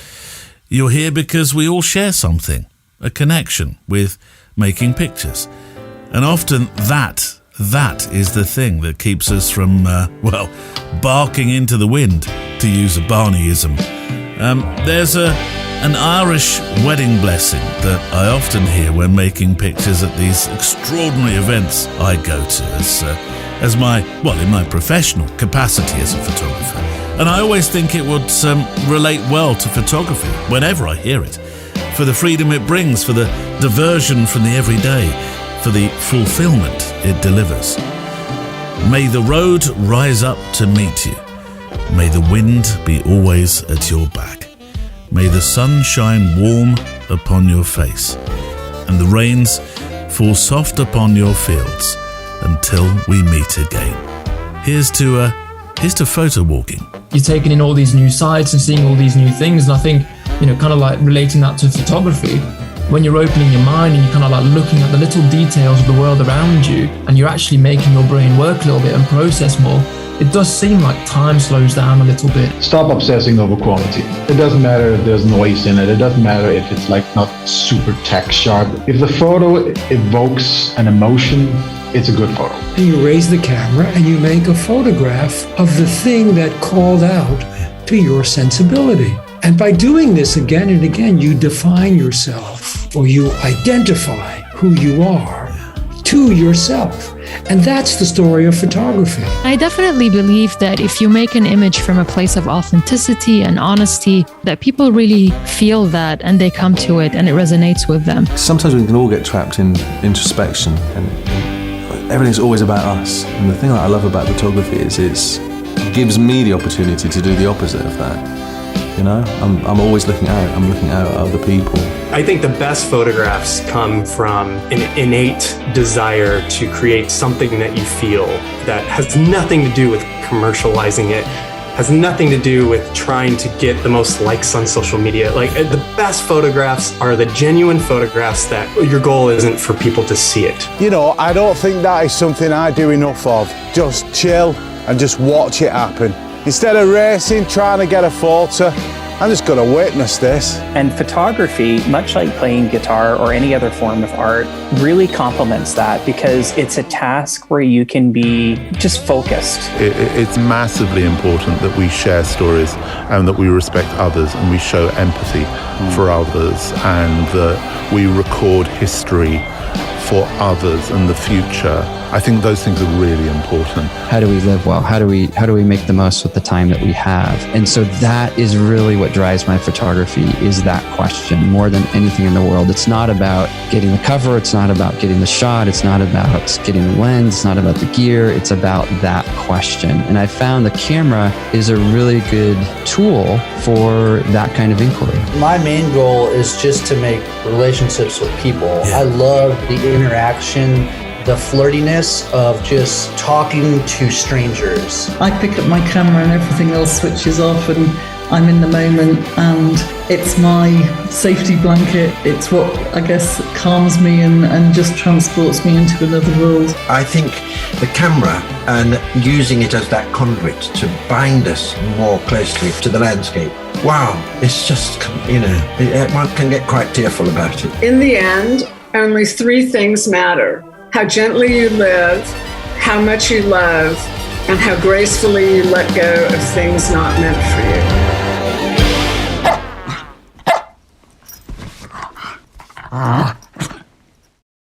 you're here because we all share something, a connection with making pictures. And often that is the thing that keeps us from, barking into the wind, to use a Barneyism. There's an Irish wedding blessing that I often hear when making pictures at these extraordinary events I go to in my professional capacity as a photographer. And I always think it would relate well to photography whenever I hear it, for the freedom it brings, for the diversion from the everyday, for the fulfillment it delivers. May the road rise up to meet you. May the wind be always at your back. May the sun shine warm upon your face, and the rains fall soft upon your fields until we meet again. Here's to photo walking. You're taking in all these new sights and seeing all these new things, and I think, kind of like relating that to photography, when you're opening your mind and you're kind of like looking at the little details of the world around you, and you're actually making your brain work a little bit and process more, it does seem like time slows down a little bit. Stop obsessing over quality. It doesn't matter if there's noise in it. It doesn't matter if it's like not super tech sharp. If the photo evokes an emotion, it's a good photo. You raise the camera and you make a photograph of the thing that called out to your sensibility. And by doing this again and again, you define yourself, or you identify who you are to yourself. And that's the story of photography. I definitely believe that if you make an image from a place of authenticity and honesty, that people really feel that and they come to it and it resonates with them. Sometimes we can all get trapped in introspection and everything's always about us. And the thing that I love about photography is it gives me the opportunity to do the opposite of that. I'm always looking out. I'm looking out at other people. I think the best photographs come from an innate desire to create something that you feel that has nothing to do with commercializing it, has nothing to do with trying to get the most likes on social media. Like, the best photographs are the genuine photographs that your goal isn't for people to see it. I don't think that is something I do enough of. Just chill and just watch it happen. Instead of racing, trying to get a photo, I'm just going to witness this. And photography, much like playing guitar or any other form of art, really complements that because it's a task where you can be just focused. It's massively important that we share stories and that we respect others and we show empathy for others and that we record history for others and the future. I think those things are really important. How do we live well? How do we make the most with the time that we have? And so that is really what drives my photography, is that question more than anything in the world. It's not about getting the cover. It's not about getting the shot. It's not about getting the lens. It's not about the gear. It's about that question. And I found the camera is a really good tool for that kind of inquiry. My main goal is just to make relationships with people. Yeah. I love the interaction, the flirtiness of just talking to strangers. I pick up my camera and everything else switches off and I'm in the moment and it's my safety blanket. It's what I guess calms me and just transports me into another world. I think the camera and using it as that conduit to bind us more closely to the landscape. Wow, it's just, one can get quite tearful about it. In the end, only three things matter: how gently you live, how much you love, and how gracefully you let go of things not meant for you.